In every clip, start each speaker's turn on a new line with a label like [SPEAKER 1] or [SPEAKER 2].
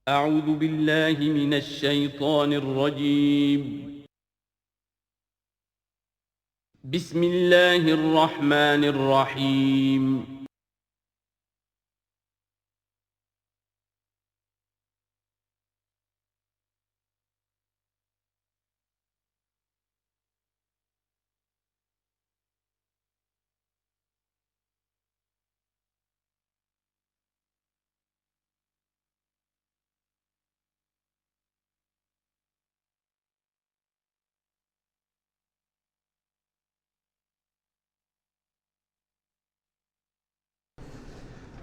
[SPEAKER 1] اعوذ باللہ من الشیطان الرجیم بسم اللہ الرحمن الرحیم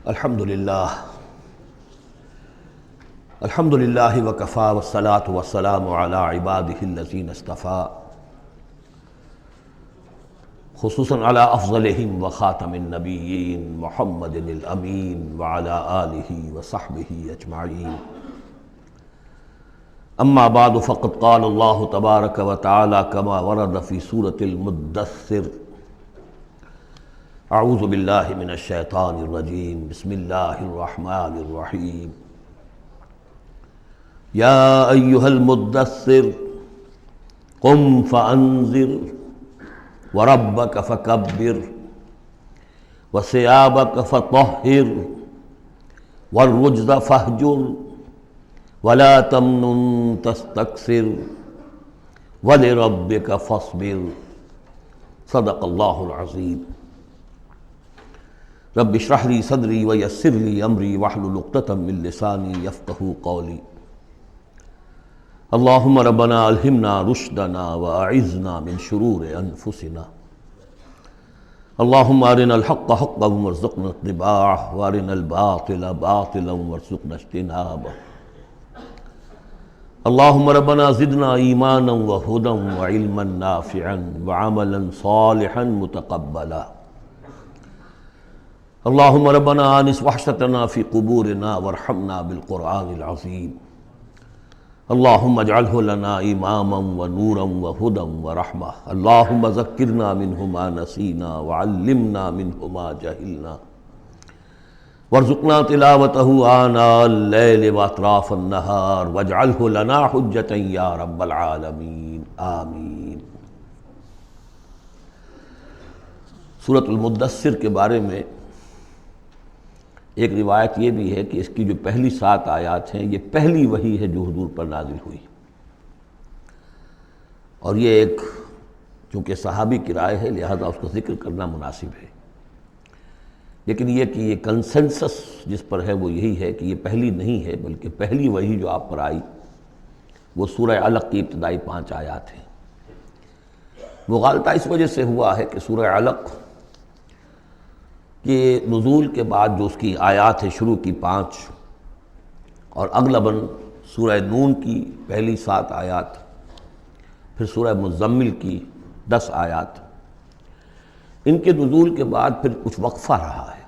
[SPEAKER 2] الحمد للہ وکفیٰ والصلاة والسلام علی عبادہ الذین اصطفیٰ خصوصاً علی افضلہم وخاتم النبیین محمد الامین وعلی آلہ وصحبہ اجمعین اما بعد فقد قال اللہ تبارک وتعالی کما ورد فی سورة المدثر اعوذ باللہ من الشیطان الرجیم بسم اللہ الرحمن الرحیم یا ایہا المدثر قم فانذر وربک فکبر وثیابک فطہر والرجز فاہجر ولا تمنن تستکثر ولربک فاصبر صدق اللہ العظیم رب اشرح لی صدری ویسر لی امری واحلل عقدۃ من لسانی یفقہوا قولی اللہم ربنا الہمنا رشدنا واعذنا من شرور انفسنا اللہم ارنا الحق حقا وارزقنا اتباعہ وارنا الباطل باطلا وارزقنا اجتنابہ اللہم ربنا زدنا ایمانا وہدا وعلما نافعا وعملا صالحا متقبلا اللہم ربنا آنس وحشتنا فی قبورنا وارحمنا بالقرآن العظیم اللہم اجعلہ لنا اماما ونورا وہدا ورحمہ اللہم ذکرنا منہ ما نسینا وعلمنا منہ ما جہلنا وارزقنا تلاوتہ آناء اللیل واطراف النہار واجعلہ لنا حجتا یا رب العالمین آمین۔ سورۃ المدثر کے بارے میں ایک روایت یہ بھی ہے کہ اس کی جو پہلی 7 آیات ہیں یہ پہلی وحی ہے جو حضور پر نازل ہوئی، اور یہ ایک چونکہ صحابی کی رائے ہے لہذا اس کو ذکر کرنا مناسب ہے، لیکن یہ کہ یہ کنسنسس جس پر ہے وہ یہی ہے کہ یہ پہلی نہیں ہے بلکہ پہلی وحی جو آپ پر آئی وہ سورہ علق کی ابتدائی 5 آیات ہیں۔ مغالطہ اس وجہ سے ہوا ہے کہ سورہ علق کہ نزول کے بعد جو اس کی آیات ہے شروع کی 5 اور اغلباً سورہ نون کی پہلی 7 آیات، پھر سورہ مزمل کی 10 آیات، ان کے نزول کے بعد پھر کچھ وقفہ رہا ہے۔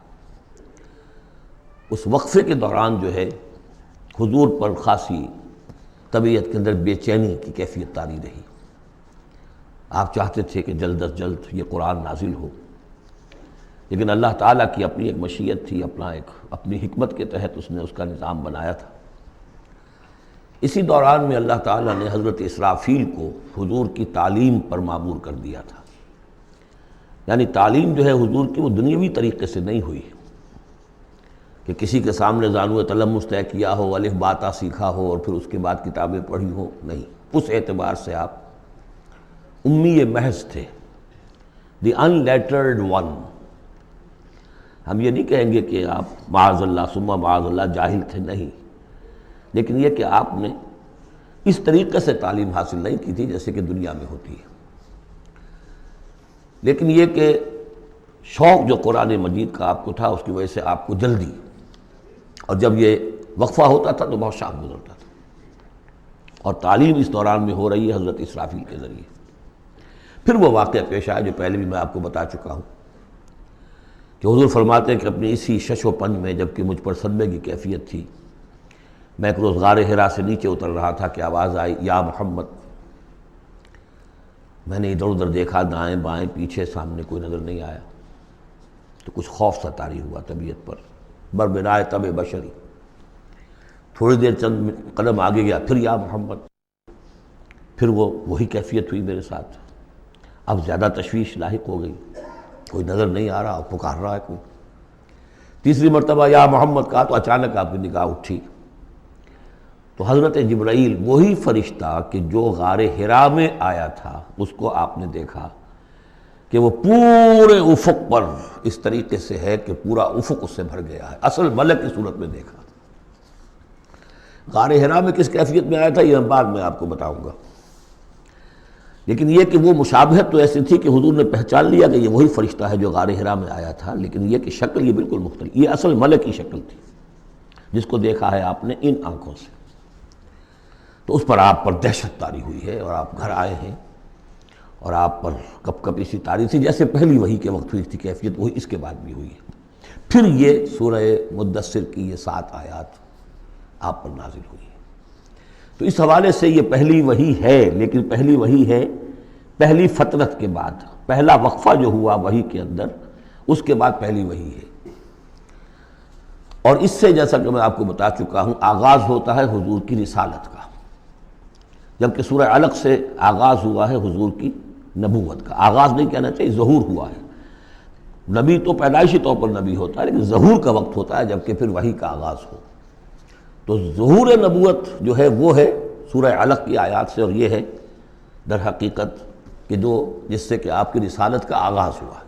[SPEAKER 2] اس وقفے کے دوران جو ہے حضور پر خاصی طبیعت کے اندر بے چینی کی کیفیت طاری رہی، آپ چاہتے تھے کہ جلد از جلد یہ قرآن نازل ہو، لیکن اللہ تعالیٰ کی اپنی ایک مشیت تھی، اپنی حکمت کے تحت اس نے اس کا نظام بنایا تھا۔ اسی دوران میں اللہ تعالیٰ نے حضرت اسرافیل کو حضور کی تعلیم پر مامور کر دیا تھا، یعنی تعلیم جو ہے حضور کی وہ دنیاوی طریقے سے نہیں ہوئی کہ کسی کے سامنے زانو تلمس طے کیا ہو، الف باتا سیکھا ہو اور پھر اس کے بعد کتابیں پڑھی ہو، نہیں، اس اعتبار سے آپ امی محض تھے، دی ان لیٹرڈ ون۔ ہم یہ نہیں کہیں گے کہ آپ معاذ اللہ ثم معاذ اللہ جاہل تھے، نہیں، لیکن یہ کہ آپ نے اس طریقے سے تعلیم حاصل نہیں کی تھی جیسے کہ دنیا میں ہوتی ہے، لیکن یہ کہ شوق جو قرآن مجید کا آپ کو تھا اس کی وجہ سے آپ کو جلدی، اور جب یہ وقفہ ہوتا تھا تو بہت شام گزرتا تھا، اور تعلیم اس دوران میں ہو رہی ہے حضرت اسرافیل کے ذریعے۔ پھر وہ واقعہ پیش آیا جو پہلے بھی میں آپ کو بتا چکا ہوں کہ حضور فرماتے ہیں کہ اپنی اسی شش و پنج میں جب کہ مجھ پر صدمے کی کیفیت تھی، میں ایک روز غار حرا سے نیچے اتر رہا تھا کہ آواز آئی یا محمد۔ میں نے ادھر ادھر دیکھا، دائیں بائیں پیچھے، سامنے کوئی نظر نہیں آیا، تو کچھ خوف سا طاری ہوا طبیعت پر، بربنائے طبع بشری۔ تھوڑی دیر چند قدم آگے گیا، پھر یا محمد، پھر وہی کیفیت ہوئی میرے ساتھ۔ اب زیادہ تشویش لاحق ہو گئی، کوئی نظر نہیں آ رہا، پکار رہا ہے کوئی۔ تیسری مرتبہ یا محمد کہا تو اچانک آپ کی نگاہ اٹھی تو حضرت جبرائیل، وہی فرشتہ کہ جو غار حرا میں آیا تھا، اس کو آپ نے دیکھا کہ وہ پورے افق پر اس طریقے سے ہے کہ پورا افق اس سے بھر گیا ہے، اصل ملک کی صورت میں دیکھا۔ غار حرا میں کس کیفیت میں آیا تھا یہ بعد میں آپ کو بتاؤں گا، لیکن یہ کہ وہ مشابہت تو ایسی تھی کہ حضور نے پہچان لیا کہ یہ وہی فرشتہ ہے جو غار حرا میں آیا تھا، لیکن یہ کہ شکل یہ بالکل مختلف، یہ اصل ملک کی شکل تھی جس کو دیکھا ہے آپ نے ان آنکھوں سے۔ تو اس پر آپ پر دہشت طاری ہوئی ہے اور آپ گھر آئے ہیں، اور آپ پر کپ کپ اسی طاری تھی جیسے پہلی وحی کے وقت ہوئی تھی کیفیت، وہی اس کے بعد بھی ہوئی ہے۔ پھر یہ سورہ مدثر کی یہ 7 آیات آپ پر نازل ہوئی ہے۔ تو اس حوالے سے یہ پہلی وحی ہے، لیکن پہلی وحی ہے پہلی فترت کے بعد، پہلا وقفہ جو ہوا وحی کے اندر، اس کے بعد پہلی وحی ہے۔ اور اس سے جیسا کہ میں آپ کو بتا چکا ہوں آغاز ہوتا ہے حضور کی رسالت کا، جبکہ سورہ علق سے آغاز ہوا ہے حضور کی نبوت کا۔ آغاز نہیں کہنا چاہیے، ظہور ہوا ہے۔ نبی تو پیدائشی طور پر نبی ہوتا ہے، لیکن ظہور کا وقت ہوتا ہے جبکہ پھر وحی کا آغاز ہو۔ تو ظہور نبوت جو ہے وہ ہے سورہ علق کی آیات سے، اور یہ ہے در حقیقت کہ جس سے کہ آپ کی رسالت کا آغاز ہوا ہے۔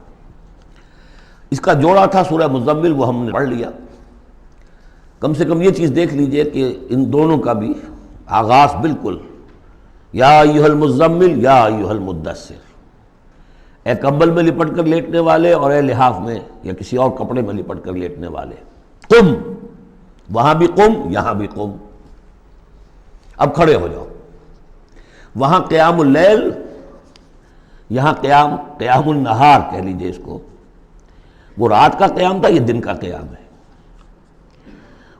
[SPEAKER 2] اس کا جوڑا تھا سورہ مزمل، وہ ہم نے پڑھ لیا۔ کم سے کم یہ چیز دیکھ لیجئے کہ ان دونوں کا بھی آغاز بالکل یا ایھا المزمل یا ایھا المدثر، اے کمبل میں لپٹ کر لیٹنے والے اور اے لحاف میں یا کسی اور کپڑے میں لپٹ کر لیٹنے والے، قم، وہاں بھی قم یہاں بھی قم، اب کھڑے ہو جاؤ۔ وہاں قیام اللیل، یہاں قیام النہار کہہ لیجئے اس کو، وہ رات کا قیام تھا، یہ دن کا قیام ہے۔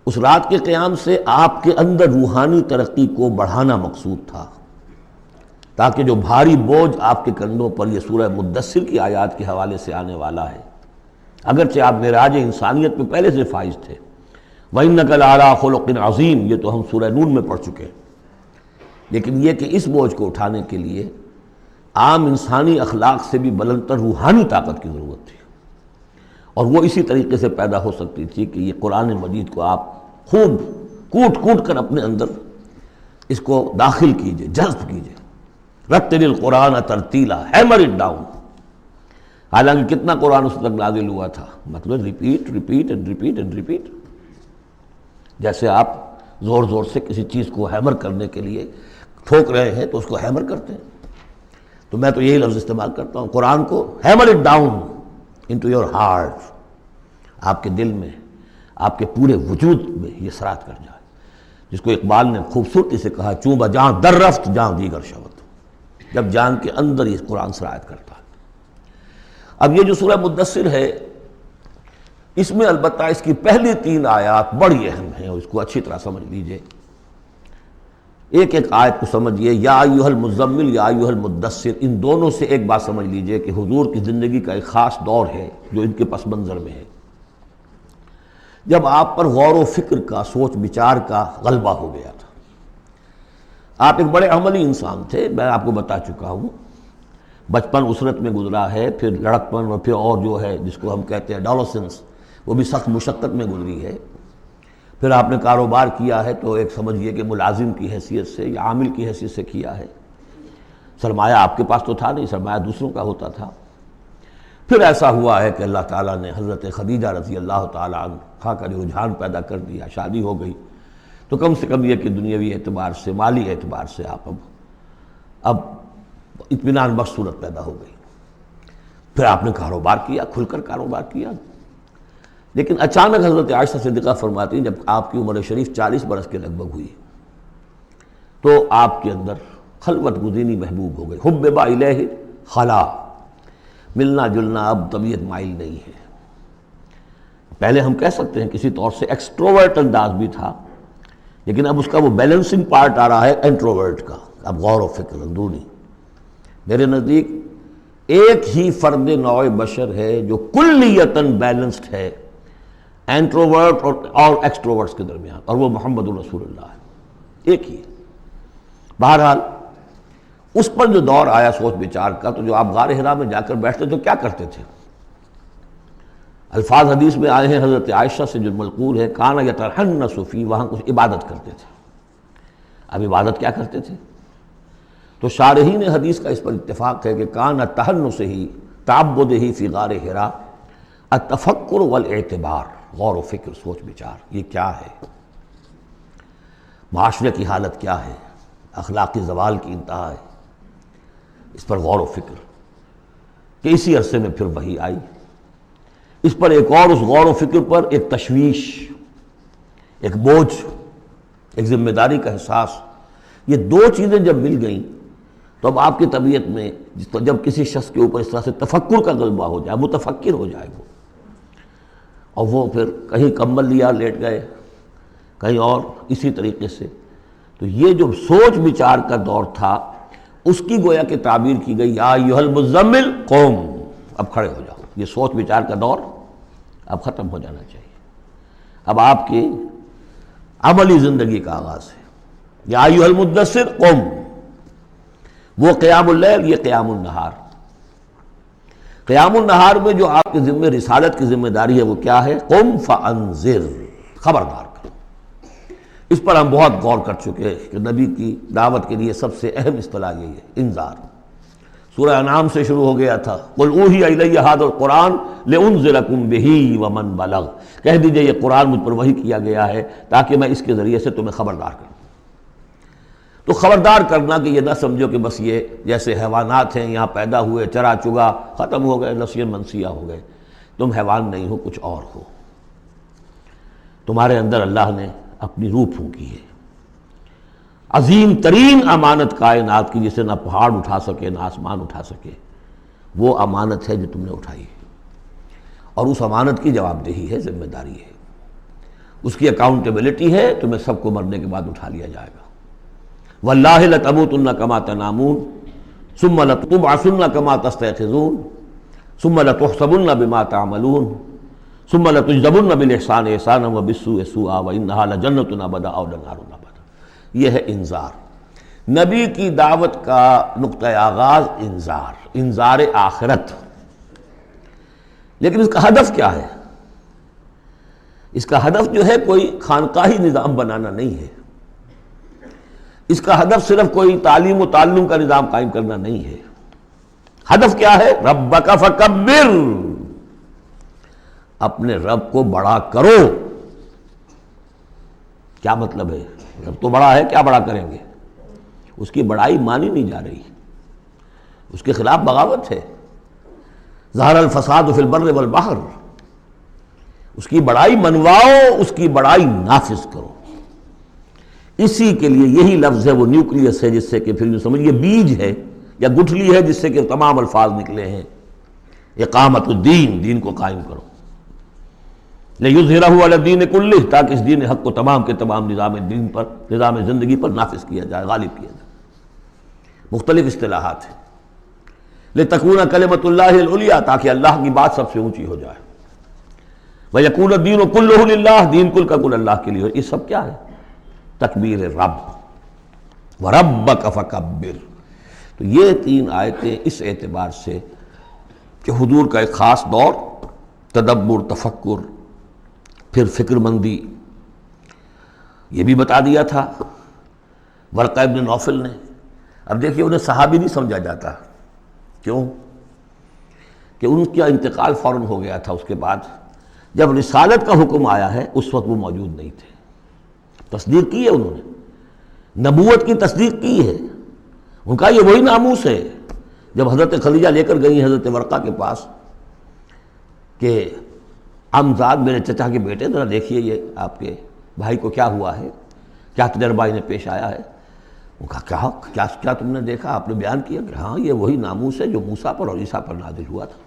[SPEAKER 2] اس رات کے قیام سے آپ کے اندر روحانی ترقی کو بڑھانا مقصود تھا، تاکہ جو بھاری بوجھ آپ کے کندھوں پر یہ سورہ مدثر کی آیات کے حوالے سے آنے والا ہے، اگرچہ آپ معراج انسانیت میں پہلے سے فائز تھے، وَإِنَّكَ لَعَلَىٰ خُلُقٍ عَظِيمٍ، یہ تو ہم سورہ نون میں پڑھ چکے ہیں، لیکن یہ کہ اس بوجھ کو اٹھانے کے لیے عام انسانی اخلاق سے بھی بلندتر روحانی طاقت کی ضرورت تھی، اور وہ اسی طریقے سے پیدا ہو سکتی تھی کہ یہ قرآن مجید کو آپ خوب کوٹ کوٹ کر اپنے اندر اس کو داخل کیجئے، جذب کیجئے۔ رتل القرآن ترتیلا، ہیمر اٹ ڈاؤن۔ حالانکہ کتنا قرآن اس تک نازل ہوا تھا، مطلب repeat repeat and repeat and repeat, جیسے آپ زور زور سے کسی چیز کو ہیمر کرنے کے لیے ٹھوک رہے ہیں تو اس کو ہیمر کرتے ہیں۔ تو میں تو یہی لفظ استعمال کرتا ہوں، قرآن کو hammer it down into your heart, آپ کے دل میں، آپ کے پورے وجود میں یہ سرات کر جائے، جس کو اقبال نے خوبصورتی سے کہا، چوں بجاں در رفت جاں دیگر شود، جب جان کے اندر یہ قرآن سرایت کرتا ہے۔ اب یہ جو سورہ مدثر ہے، اس میں البتہ اس کی پہلی 3 آیات بڑی اہم ہیں، اور اس کو اچھی طرح سمجھ لیجئے، ایک ایک آیت کو سمجھیے۔ یا ایھا المزمل یا ایھا المدثر، ان دونوں سے ایک بات سمجھ لیجئے کہ حضور کی زندگی کا ایک خاص دور ہے جو ان کے پس منظر میں ہے، جب آپ پر غور و فکر کا، سوچ بچار کا غلبہ ہو گیا تھا۔ آپ ایک بڑے عملی انسان تھے، میں آپ کو بتا چکا ہوں، بچپن اسرت میں گزرا ہے، پھر لڑکپن، اور پھر اور جو ہے جس کو ہم کہتے ہیں ڈالوسنس، وہ بھی سخت مشقت میں گزری ہے۔ پھر آپ نے کاروبار کیا ہے تو ایک سمجھیے کہ ملازم کی حیثیت سے یا عامل کی حیثیت سے کیا ہے، سرمایہ آپ کے پاس تو تھا نہیں، سرمایہ دوسروں کا ہوتا تھا۔ پھر ایسا ہوا ہے کہ اللہ تعالیٰ نے حضرت خدیجہ رضی اللہ تعالیٰ عنہا کا جو رجحان پیدا کر دیا، شادی ہو گئی، تو کم سے کم یہ کہ دنیاوی اعتبار سے، مالی اعتبار سے آپ اب اطمینان بخش صورت پیدا ہو گئی۔ پھر آپ نے کاروبار کیا، کھل کر کاروبار کیا، لیکن اچانک حضرت عائشہ صدیقہ فرماتی ہیں جب آپ کی عمر شریف 40 برس کے لگ بھگ ہوئی تو آپ کے اندر خلوت گزینی محبوب ہو گئی، حبب الیہ خلا، ملنا جلنا اب طبیعت مائل نہیں ہے۔ پہلے ہم کہہ سکتے ہیں کسی طور سے ایکسٹروورٹ انداز بھی تھا، لیکن اب اس کا وہ بیلنسنگ پارٹ آ رہا ہے انٹروورٹ کا، اب غور و فکر اندرونی۔ میرے نزدیک ایک ہی فرد نوع بشر ہے جو کلیتاً بیلنسڈ ہے انٹروورٹ اور ایکسٹروورٹس کے درمیان، اور وہ محمد الرسول اللہ ہے، ایک ہی ہے۔ بہرحال اس پر جو دور آیا سوچ بچار کا، تو جو آپ غار حرا میں جا کر بیٹھتے تو کیا کرتے تھے؟ الفاظ حدیث میں آئے ہیں، حضرت عائشہ سے جو منقول ہے، کانا یتحنس فی، وہاں کچھ عبادت کرتے تھے۔ اب عبادت کیا کرتے تھے؟ تو شارحین حدیث کا اس پر اتفاق ہے کہ کانا تحنس ہی تعبد ہی فی غار حرا التفکر والاعتبار، غور و فکر، سوچ بچار، یہ کیا ہے، معاشرے کی حالت کیا ہے، اخلاقی زوال کی انتہا ہے، اس پر غور و فکر۔ کہ اسی عرصے میں پھر وحی آئی، اس پر ایک اور، اس غور و فکر پر ایک تشویش، ایک بوجھ، ایک ذمہ داری کا احساس، یہ دو چیزیں جب مل گئیں تو اب آپ کی طبیعت میں جب کسی شخص کے اوپر اس طرح سے تفکر کا غلبہ ہو جائے، متفکر ہو جائے وہ، اور وہ پھر کہیں کمبل لیا لیٹ گئے، کہیں اور اسی طریقے سے، تو یہ جو سوچ بچار کا دور تھا اس کی گویا کہ تعبیر کی گئی، یا ایھا المزمل قوم، اب کھڑے ہو جاؤ۔ یہ سوچ بچار کا دور اب ختم ہو جانا چاہیے، اب آپ کی عملی زندگی کا آغاز ہے۔ یا ایھا المدثر قم، وہ قیام اللیل، یہ قیام النہار۔ قیام النہار میں جو آپ کے ذمہ رسالت کی ذمہ داری ہے وہ کیا ہے؟ قم فانذر، خبردار کرو۔ اس پر ہم بہت غور کر چکے ہیں کہ نبی کی دعوت کے لیے سب سے اہم اصطلاح یہی ہے، انذار۔ سورہ انعام سے شروع ہو گیا تھا، قل اوحی الی ھذا القرآن لانذرکم بہ ومن بلغ، کہہ دیجئے یہ قرآن مجھ پر وحی کیا گیا ہے تاکہ میں اس کے ذریعے سے تمہیں خبردار کروں۔ تو خبردار کرنا کہ یہ نہ سمجھو کہ بس یہ جیسے حیوانات ہیں، یہاں پیدا ہوئے، چرا چگا، ختم ہو گئے، نسیاں منسیاں ہو گئے، تم حیوان نہیں ہو، کچھ اور ہو، تمہارے اندر اللہ نے اپنی روح پھونکی ہے، عظیم ترین امانت کائنات کی، جسے نہ پہاڑ اٹھا سکے نہ آسمان اٹھا سکے، وہ امانت ہے جو تم نے اٹھائی ہے، اور اس امانت کی جواب دہی ہے، ذمہ داری ہے، اس کی اکاؤنٹیبلٹی ہے، تمہیں سب کو مرنے کے بعد اٹھا لیا جائے گا۔ واللہ لتموتن کما تنامون ثم لتبعثن کما تستيقظون ثم لتحسبن بما تعملون ثم لتجزون بالاحسان احسانا وبالسوء سوءا وانها لجنة ابدا او لنار ابدا۔ یہ ہے انذار، نبی کی دعوت کا نقطہ آغاز انذار آخرت۔ لیکن اس کا ہدف کیا ہے؟ اس کا ہدف جو ہے کوئی خانقاہی نظام بنانا نہیں ہے، اس کا ہدف صرف کوئی تعلیم و تعلم کا نظام قائم کرنا نہیں ہے، ہدف کیا ہے؟ ربک فکبر، اپنے رب کو بڑا کرو۔ کیا مطلب ہے؟ رب تو بڑا ہے، کیا بڑا کریں گے؟ اس کی بڑائی مانی نہیں جا رہی، اس کے خلاف بغاوت ہے۔ ظہر الفساد فی البر والبحر، اس کی بڑائی منواؤ، اس کی بڑائی نافذ کرو۔ اسی کے لیے یہی لفظ ہے، وہ نیوکلیس ہے، جس سے کہ پھر یوں سمجھیے بیج ہے یا گٹھلی ہے، جس سے کہ تمام الفاظ نکلے ہیں۔ اقامت الدین، دین کو قائم کرو، لِیُظْہِرَہُ عَلَى الدِّینِ کُلِّہ، تاکہ اس دین حق کو تمام کے تمام نظام دین پر، نظام زندگی پر نافذ کیا جائے، غالب کیا جائے۔ مختلف اصطلاحات ہیں۔ لِتَکُونَ کلمۃ اللہ العلیٰ، تاکہ اللہ کی بات سب سے اونچی ہو جائے۔ وَیَکُونَ الدِّینُ کُلُّہُ لِلہ، دین کل کا کل اللہ کے لیے۔ یہ سب کیا ہے؟ تکبیر رب، وَرَبَّکَ فَکَبِّر۔ تو یہ تین آیتیں اس اعتبار سے کہ حضور کا ایک خاص دور، تدبر، تفکر، پھر فکر مندی، یہ بھی بتا دیا تھا ورقہ ابن نوفل نے۔ اب دیکھیے انہیں صحابی نہیں سمجھا جاتا، کیوں؟ کہ ان کا انتقال فوراً ہو گیا تھا، اس کے بعد جب رسالت کا حکم آیا ہے اس وقت وہ موجود نہیں تھے۔ تصدیق کی ہے انہوں نے، نبوت کی تصدیق کی ہے، ان کا یہ وہی ناموس ہے۔ جب حضرت خدیجہ لے کر گئی حضرت ورقہ کے پاس کہ عمزاد میرے چچا کے بیٹے، ذرا دیکھیے یہ آپ کے بھائی کو کیا ہوا ہے، کیا تجربہ انہیں پیش آیا ہے، وہ کہا کیا تم نے دیکھا؟ آپ نے بیان کیا کہ ہاں یہ وہی ناموس ہے جو موسیٰ پر اور عیسیٰ پر نازل ہوا تھا،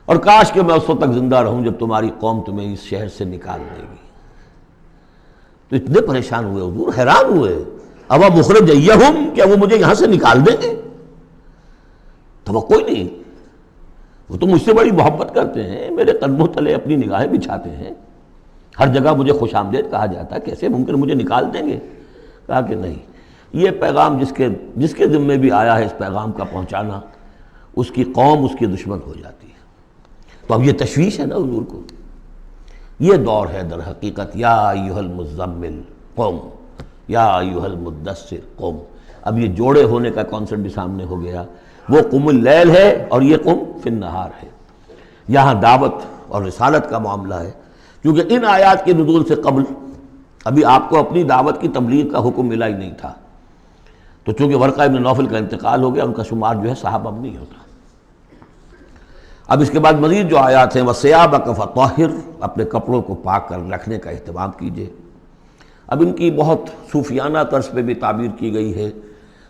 [SPEAKER 2] اور کاش کہ میں اس وقت تک زندہ رہوں جب تمہاری قوم تمہیں اس شہر سے نکال دے گی۔ تو اتنے پریشان ہوئے حضور، حیران ہوئے، اب مخرجیہم، کیا وہ مجھے یہاں سے نکال دیں گے؟ توقع ہی نہیں۔ وہ تو مجھ سے بڑی محبت کرتے ہیں، میرے قدموں تلے اپنی نگاہیں بچھاتے ہیں، ہر جگہ مجھے خوش آمدید کہا جاتا ہے، کیسے ممکن مجھے نکال دیں گے؟ کہا کہ نہیں، یہ پیغام جس کے ذمے بھی آیا ہے اس پیغام کا پہنچانا، اس کی قوم اس کی دشمن ہو جاتی ہے۔ تو اب یہ تشویش ہے نا حضور کو۔ یہ دور ہے در حقیقت یا ایھا المزمل قم، یا ایھا المدثر قم۔ اب یہ جوڑے ہونے کا کانسیپٹ بھی سامنے ہو گیا، وہ قم اللیل ہے اور یہ قم فی النہار ہے۔ یہاں دعوت اور رسالت کا معاملہ ہے، کیونکہ ان آیات کے نزول سے قبل ابھی آپ کو اپنی دعوت کی تبلیغ کا حکم ملا ہی نہیں تھا، تو چونکہ ورقہ ابن نوفل کا انتقال ہو گیا، ان کا شمار جو ہے صحابہ میں نہیں ہوتا۔ اب اس کے بعد مزید جو آیات ہیں، وَثِيَابَكَ فَطَهِّرْ، اپنے کپڑوں کو پاک کر رکھنے کا اہتمام کیجیے۔ اب ان کی بہت صوفیانہ طرز پہ بھی تعبیر کی گئی ہے۔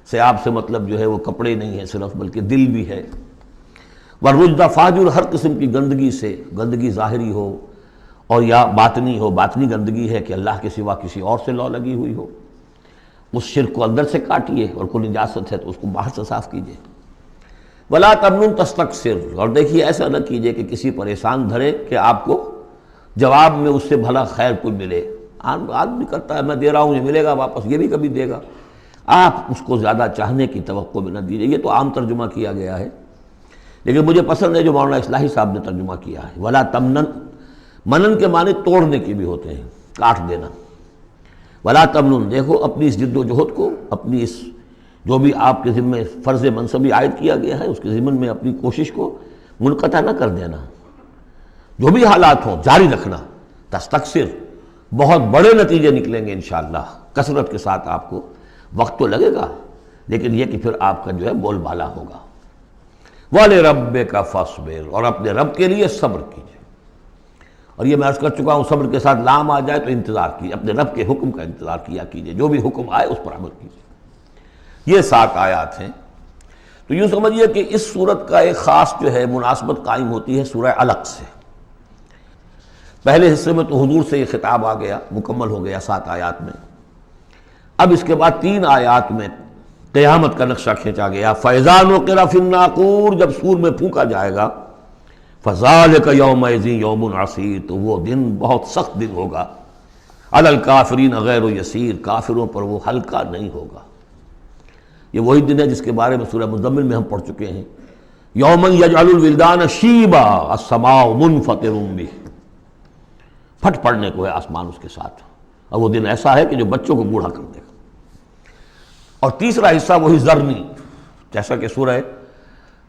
[SPEAKER 2] ثیاب سے مطلب جو ہے وہ کپڑے نہیں ہے صرف، بلکہ دل بھی ہے۔ وَالرُّجْزَ فَاجُر، ہر قسم کی گندگی سے، گندگی ظاہری ہو اور یا باطنی ہو۔ باطنی گندگی ہے کہ اللہ کے سوا کسی اور سے لو لگی ہوئی ہو، اس شرک کو اندر سے کاٹیے، اور کوئی نجاست ہے تو اس کو باہر سے صاف کیجیے۔ وَلَا تَمْنُنْ تَسْتَكْثِرْ، اور دیکھیے ایسا نہ کیجیے کہ کسی پر احسان دھرے کہ آپ کو جواب میں اس سے بھلا خیر کوئی ملے۔ آدمی کرتا ہے میں دے رہا ہوں یہ ملے گا واپس، یہ بھی کبھی دے گا، آپ اس کو زیادہ چاہنے کی توقع میں نہ دیجیے۔ یہ تو عام ترجمہ کیا گیا ہے، لیکن مجھے پسند ہے جو مولانا اصلاحی صاحب نے ترجمہ کیا ہے، وَلَا تَمْنَنْ، منن کے معنی توڑنے کے بھی ہوتے ہیں، کاٹ دینا۔ وَلَا تَمْنُن، دیکھو اپنی اس جد و جہد کو، اپنی اس جو بھی آپ کے ذمہ فرض منصبی عائد کیا گیا ہے اس کے ضمن میں اپنی کوشش کو منقطع نہ کر دینا، جو بھی حالات ہوں جاری رکھنا۔ تستکثر، بہت بڑے نتیجے نکلیں گے انشاءاللہ، کثرت کے ساتھ آپ کو وقت تو لگے گا، لیکن یہ کہ پھر آپ کا جو ہے بول بالا ہوگا۔ وَلِرَبِّكَ فَاصْبِرْ، اور اپنے رب کے لیے صبر کیجیے۔ اور یہ میں عرض کر چکا ہوں، صبر کے ساتھ لام آ جائے تو انتظار کیجیے، اپنے رب کے حکم کا انتظار کیا کیجیے، جو بھی حکم آئے اس پر عمل کیجیے۔ یہ 7 آیات ہیں۔ تو یوں سمجھیے کہ اس سورت کا ایک خاص جو ہے مناسبت قائم ہوتی ہے سورہ علق سے۔ پہلے حصے میں تو حضور سے یہ خطاب آ گیا، مکمل ہو گیا 7 آیات میں۔ اب اس کے بعد 3 آیات میں قیامت کا نقشہ کھینچا گیا۔ فَإِذَا نُقِرَ فِي النَّاقُورِ، جب سور میں پھونکا جائے گا، فَذَلِكَ يَوْمَئِذٍ يَوْمٌ عَسِيرٌ، تو وہ دن بہت سخت دن ہوگا۔ عَلَى الْكَافِرِينَ غَيْرُ يَسِيرٌ، کافروں پر وہ ہلکا نہیں ہوگا۔ یہ وہی دن ہے جس کے بارے میں سورہ مزمل میں ہم پڑھ چکے ہیں، یومن یجعل الولدان شیبا السماء منفطر بہ، پھٹ پڑنے کو ہے آسمان اس کے ساتھ، اور وہ دن ایسا ہے کہ جو بچوں کو بوڑھا کر دے گا۔ اور تیسرا حصہ وہی ذرنی، جیسا کہ سورہ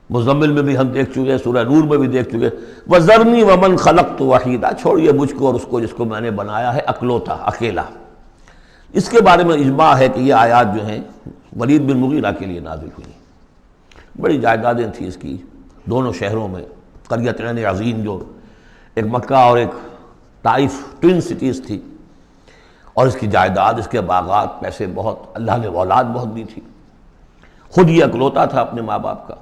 [SPEAKER 2] مزمل میں بھی ہم دیکھ چکے، سورہ نور میں بھی دیکھ چکے، وَذَرْنِي وَمَنْ خَلَقْتُ وَحِيدًا، چھوڑیے مجھ کو اور اس کو جس کو میں نے بنایا ہے اکلوتا، اکیلا۔ اس کے بارے میں اجماع ہے کہ یہ آیات جو ہیں ولید بن مغیرہ کے لیے نازل ہوئی۔ بڑی جائیدادیں تھیں اس کی، دونوں شہروں میں، قریتین عظیم جو ایک مکہ اور ایک طائف ٹوین سٹیز تھی، اور اس کی جائیداد، اس کے باغات، پیسے بہت، اللہ نے اولاد بہت دی تھی، خود یہ اکلوتا تھا اپنے ماں باپ کا،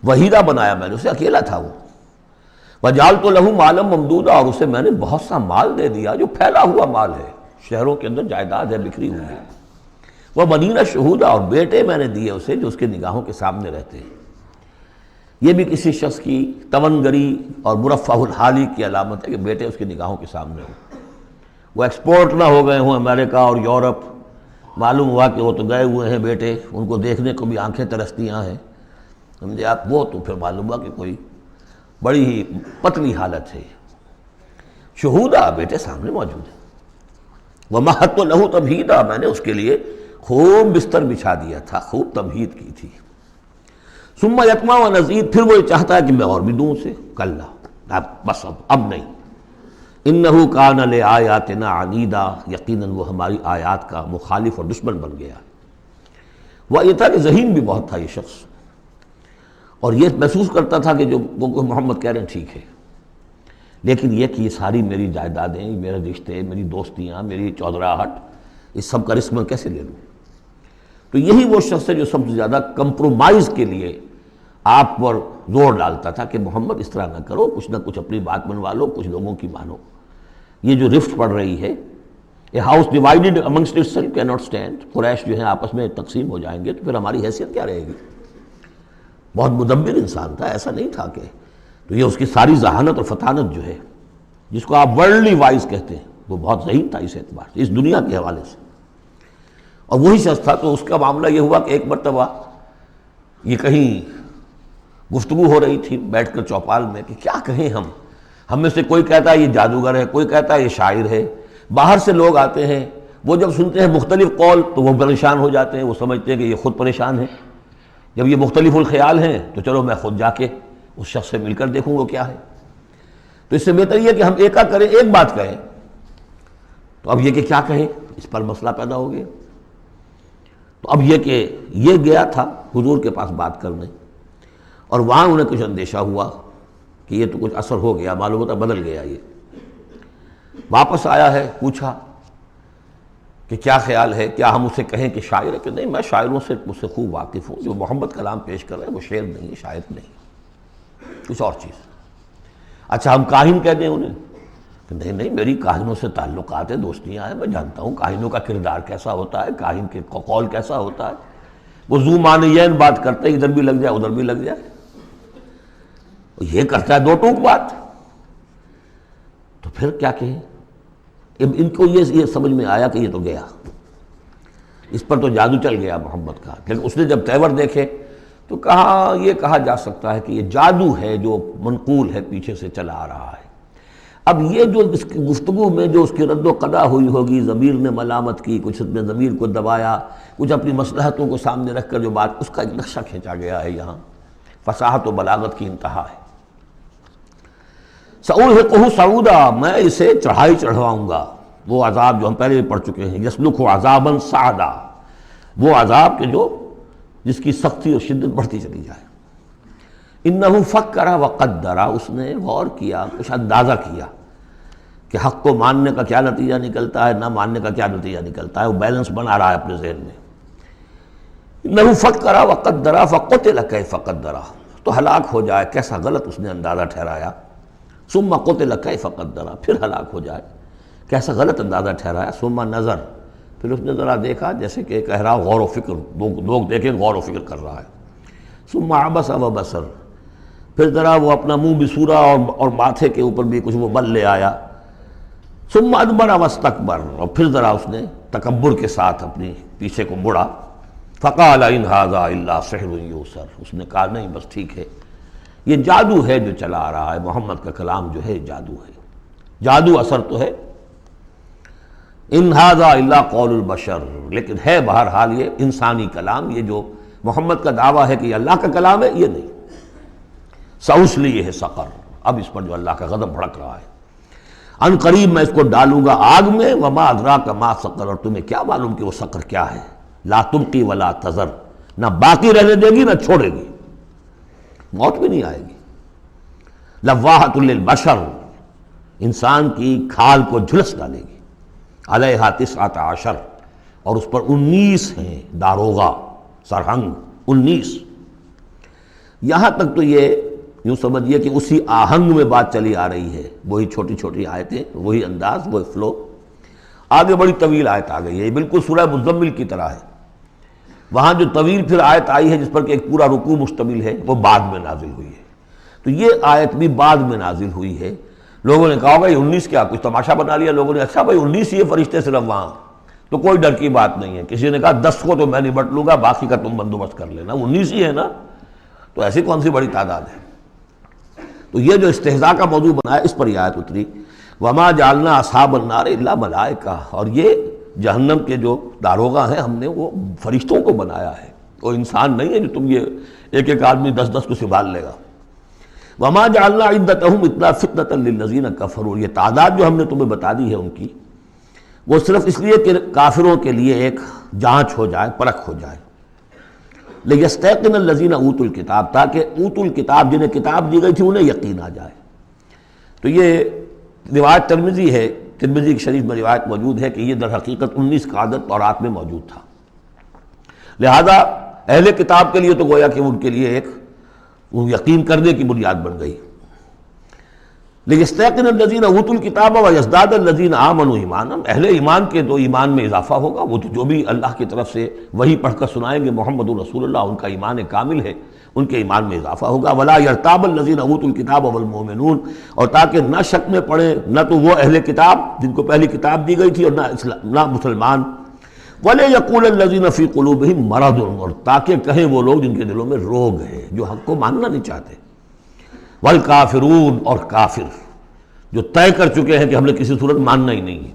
[SPEAKER 2] وحیدہ بنایا میں نے اسے، اکیلا تھا وہ۔ وَجَعَلْتُ لَهُ مَالًا مَمْدُودًا، اور اسے میں نے بہت سا مال دے دیا جو پھیلا ہوا مال ہے، شہروں کے اندر جائیداد ہے بکھری ہوئی ہے۔ وَبَنِينَ شُهُودًا، اور بیٹے میں نے دیے اسے جو اس کے نگاہوں کے سامنے رہتے ہیں۔ یہ بھی کسی شخص کی توانگری اور مرفہ الحالی کی علامت ہے کہ بیٹے اس کی نگاہوں کے سامنے ہوں، وہ ایکسپورٹ نہ ہو گئے ہوں امریکہ اور یورپ، معلوم ہوا کہ وہ تو گئے ہوئے ہیں بیٹے، ان کو دیکھنے کو بھی آنکھیں ترستی ہیں، سمجھے آپ، وہ تو پھر معلوم ہوا کہ کوئی بڑی ہی پتلی حالت ہے۔ شہودہ، بیٹے سامنے موجود ہیں۔ وَمَهَّدتُّ لَهُ تَمْهِيدًا، میں نے اس کے لیے خوب بستر بچھا دیا تھا، خوب تمہید کی تھی۔ ثُمَّ يَطْمَعُ أَنْ أَزِيدَ، پھر وہ چاہتا ہے کہ میں اور بھی دوں اسے، کلا، بس اب نہیں۔ إِنَّهُ كَانَ لِآيَاتِنَا عَنِيدًا، یقیناً وہ ہماری آیات کا مخالف اور دشمن بن گیا۔ وہ یہ تھا کہ ذہین بھی بہت تھا یہ شخص، اور یہ محسوس کرتا تھا کہ جو وہ محمد کہہ رہے ہیں ٹھیک ہے، لیکن یہ کہ یہ ساری میری جائیدادیں، میرے رشتے، میری دوستیاں، میری چودراہٹ، اس سب کا رسک میں کیسے لے لوں؟ تو یہی وہ شخص ہے جو سب سے زیادہ کمپرومائز کے لیے آپ پر زور ڈالتا تھا کہ محمد اس طرح نہ کرو، کچھ نہ کچھ اپنی بات منوا لو، کچھ لوگوں کی مانو۔ یہ جو رفٹ پڑ رہی ہے، a house divided amongst itself can not stand, Quraish جو ہیں آپس میں تقسیم ہو جائیں گے تو پھر ہماری حیثیت کیا رہے گی؟ بہت مدبر انسان تھا، ایسا نہیں تھا کہ تو یہ اس کی ساری ذہانت اور فطانت جو ہے، جس کو آپ ورلڈلی وائز کہتے ہیں، وہ بہت ذہین تھا اس اعتبار سے، اس دنیا کے حوالے سے۔ اور وہی شخص تھا، تو اس کا معاملہ یہ ہوا کہ ایک مرتبہ یہ کہیں گفتگو ہو رہی تھی بیٹھ کر چوپال میں کہ کیا کہیں ہم میں سے کوئی کہتا ہے یہ جادوگر ہے، کوئی کہتا ہے یہ شاعر ہے۔ باہر سے لوگ آتے ہیں، وہ جب سنتے ہیں مختلف قول تو وہ پریشان ہو جاتے ہیں، وہ سمجھتے ہیں کہ یہ خود پریشان ہے۔ جب یہ مختلف الخیال ہیں تو چلو میں خود جا کے اس شخص سے مل کر دیکھوں وہ کیا ہے۔ تو اس سے بہتر یہ کہ ہم ایکا کریں، ایک بات کہیں۔ تو اب یہ کہ کیا کہیں، اس پر مسئلہ پیدا ہو گیا۔ تو اب یہ کہ یہ گیا تھا حضور کے پاس بات کرنے، اور وہاں انہیں کچھ اندیشہ ہوا کہ یہ تو کچھ اثر ہو گیا، معلوم ہوتا بدل گیا۔ یہ واپس آیا ہے، پوچھا کہ کیا خیال ہے، کیا ہم اسے کہیں کہ شاعر ہے؟ کہ نہیں، میں شاعروں سے مجھ سے خوب واقف ہوں، جو محمد کلام پیش کر رہے ہیں وہ شعر نہیں ہے، شاعر نہیں، کچھ اور چیز۔ اچھا ہم کاہن کہہ دیں انہیں؟ کہ نہیں میری کاہنوں سے تعلقات ہیں، دوستیاں ہیں، میں جانتا ہوں کاہنوں کا کردار کیسا ہوتا ہے، کاہن کے قول کیسا ہوتا ہے، وہ ذو معنیین بات کرتے ہیں، ادھر بھی لگ جائے ادھر بھی لگ جائے، یہ کرتا ہے دو ٹوک بات۔ تو پھر کیا کہیں؟ ان کو یہ سمجھ میں آیا کہ یہ تو گیا، اس پر تو جادو چل گیا محمد کا۔ لیکن اس نے جب تیور دیکھے تو کہا، یہ کہا جا سکتا ہے کہ یہ جادو ہے جو منقول ہے، پیچھے سے چلا آ رہا ہے۔ اب یہ جو اس کی گفتگو میں جو اس کی رد و قدا ہوئی ہوگی، ضمیر نے ملامت کی، کچھ نے ضمیر کو دبایا، کچھ اپنی مصلحتوں کو سامنے رکھ کر جو بات، اس کا ایک نقشہ کھینچا گیا ہے یہاں، فصاحت و بلاغت کی انتہا ہے۔ سأرهقه صعودا، میں اسے چڑھائی چڑھواؤں گا، وہ عذاب جو ہم پہلے بھی پڑھ چکے ہیں، یسلکہ عذابا صعدا، وہ عذاب کے جو جس کی سختی اور شدت بڑھتی چلی جائے۔ انہ فکر وقدر، اس نے غور کیا، کچھ اندازہ کیا کہ حق کو ماننے کا کیا نتیجہ نکلتا ہے، نہ ماننے کا کیا نتیجہ نکلتا ہے، وہ بیلنس بنا رہا ہے اپنے ذہن میں۔ انہ فکر وقدر فقتل کیف قدر، تو ہلاک ہو جائے، کیسا غلط اس نے اندازہ ٹھہرایا۔ ثم قتل کیف قدر، پھر ہلاک ہو جائے، کیسا غلط اندازہ ٹھہرایا۔ ثم نظر، پھر اس نے ذرا دیکھا، جیسے کہ کہہ رہا غور و فکر، لوگ دیکھیں غور و فکر کر رہا ہے۔ ثم عبس وبصر، پھر ذرا وہ اپنا منہ بسورا اور ماتھے کے اوپر بھی کچھ وہ بل لے آیا۔ ثم ادبر واستکبر، اور پھر ذرا اس نے تکبر کے ساتھ اپنی پیچھے کو مڑا۔ فقال ان ھذا الا سحر یؤثر، اس نے کہا نہیں بس ٹھیک ہے، یہ جادو ہے جو چلا آ رہا ہے، محمد کا کلام جو ہے جادو ہے، جادو اثر تو ہے۔ ان ھذا الا قول البشر، لیکن ہے بہرحال یہ انسانی کلام، یہ جو محمد کا دعویٰ ہے کہ یہ اللہ کا کلام ہے، یہ نہیں۔ سأصلیہ سقر، اب اس پر جو اللہ کا غضب بھڑک رہا ہے، ان قریب میں اس کو ڈالوں گا آگ میں، وما ادراک ما سقر، اور تمہیں کیا معلوم کہ وہ سقر کیا ہے، لا تبقی ولا تذر، نہ باقی رہنے دے گی نہ چھوڑے گی، موت بھی نہیں آئے گی۔ لواحۃ للبشر، انسان کی کھال کو جھلس ڈالے گی۔ علیہا 19، اور اس پر 19 ہیں داروغہ، سرہنگ 19۔ یہاں تک تو یہ یوں سمجھیے کہ اسی آہنگ میں بات چلی آ رہی ہے، وہی چھوٹی چھوٹی آیتیں، وہی انداز، وہی فلو۔ آگے بڑی طویل آیت آ گئی ہے، یہ بالکل سورہ مزمل کی طرح ہے۔ وہاں جو طویل پھر آیت آئی ہے جس پر کہ ایک پورا رکوع مشتمل ہے، وہ بعد میں نازل ہوئی ہے۔ تو یہ آیت بھی بعد میں نازل ہوئی ہے۔ لوگوں نے کہا ہوگا یہ 19 کیا، کچھ تماشا بنا لیا لوگوں نے، اچھا بھائی 19 ہی فرشتے صرف وہاں، تو کوئی ڈر کی بات نہیں ہے۔ کسی نے کہا 10 کو تو میں نبٹ لوں گا، باقی کا تم بندوبست کر لینا، 19 ہی ہے نا، تو ایسی کون سی بڑی تعداد ہے۔ تو یہ جو استہزاء کا موضوع بنا ہے، اس پر یہ آیت اتری، وما جعلنا اصحاب النار الا ملائکہ، اور یہ جہنم کے جو داروغہ ہیں ہم نے وہ فرشتوں کو بنایا ہے، وہ انسان نہیں ہے جو تم یہ ایک ایک آدمی 10 کو سنبھال لے گا۔ وما جعلنا عدتهم الا فتنة للذین کفروا، یہ تعداد جو ہم نے تمہیں بتا دی ہے ان کی، وہ صرف اس لیے کہ کافروں کے لیے ایک جانچ ہو جائے، پرکھ ہو جائے۔ لیستیقن الذین اوتوا الکتاب، تاکہ اوتوا الکتاب، جنہیں کتاب دی گئی تھی انہیں یقین آ جائے۔ تو یہ روایت ترمذی ہے، ترمذی شریف میں روایت موجود ہے کہ یہ در حقیقت 19 کا عدد تورات میں موجود تھا، لہذا اہل کتاب کے لیے تو گویا کہ ان کے لیے ایک یقین کرنے کی بنیاد بن گئی۔ لیستيقن الذین اوتوا الکتاب ویزداد الذین آمنوا ایمانا، اہل ایمان کے تو ایمان میں اضافہ ہوگا، وہ تو جو بھی اللہ کی طرف سے وہی پڑھ کر سنائیں گے محمد رسول اللہ، ان کا ایمان کامل ہے، ان کے ایمان میں اضافہ ہوگا۔ ولا یرتاب الذین اوتوا الکتاب والمؤمنون، اور تاکہ نہ شک میں پڑے نہ تو وہ اہل کتاب جن کو پہلی کتاب دی گئی تھی اور نہ مسلمان، وَلَيَقُولَ الَّذِينَ فِي قُلُوبِهِم مَرَضٌ، اور تاکہ کہیں وہ لوگ جن کے دلوں میں روگ ہے، جو حق کو ماننا نہیں چاہتے، والکافرون، اور کافر جو طے کر چکے ہیں کہ ہم نے کسی صورت ماننا ہی نہیں ہے۔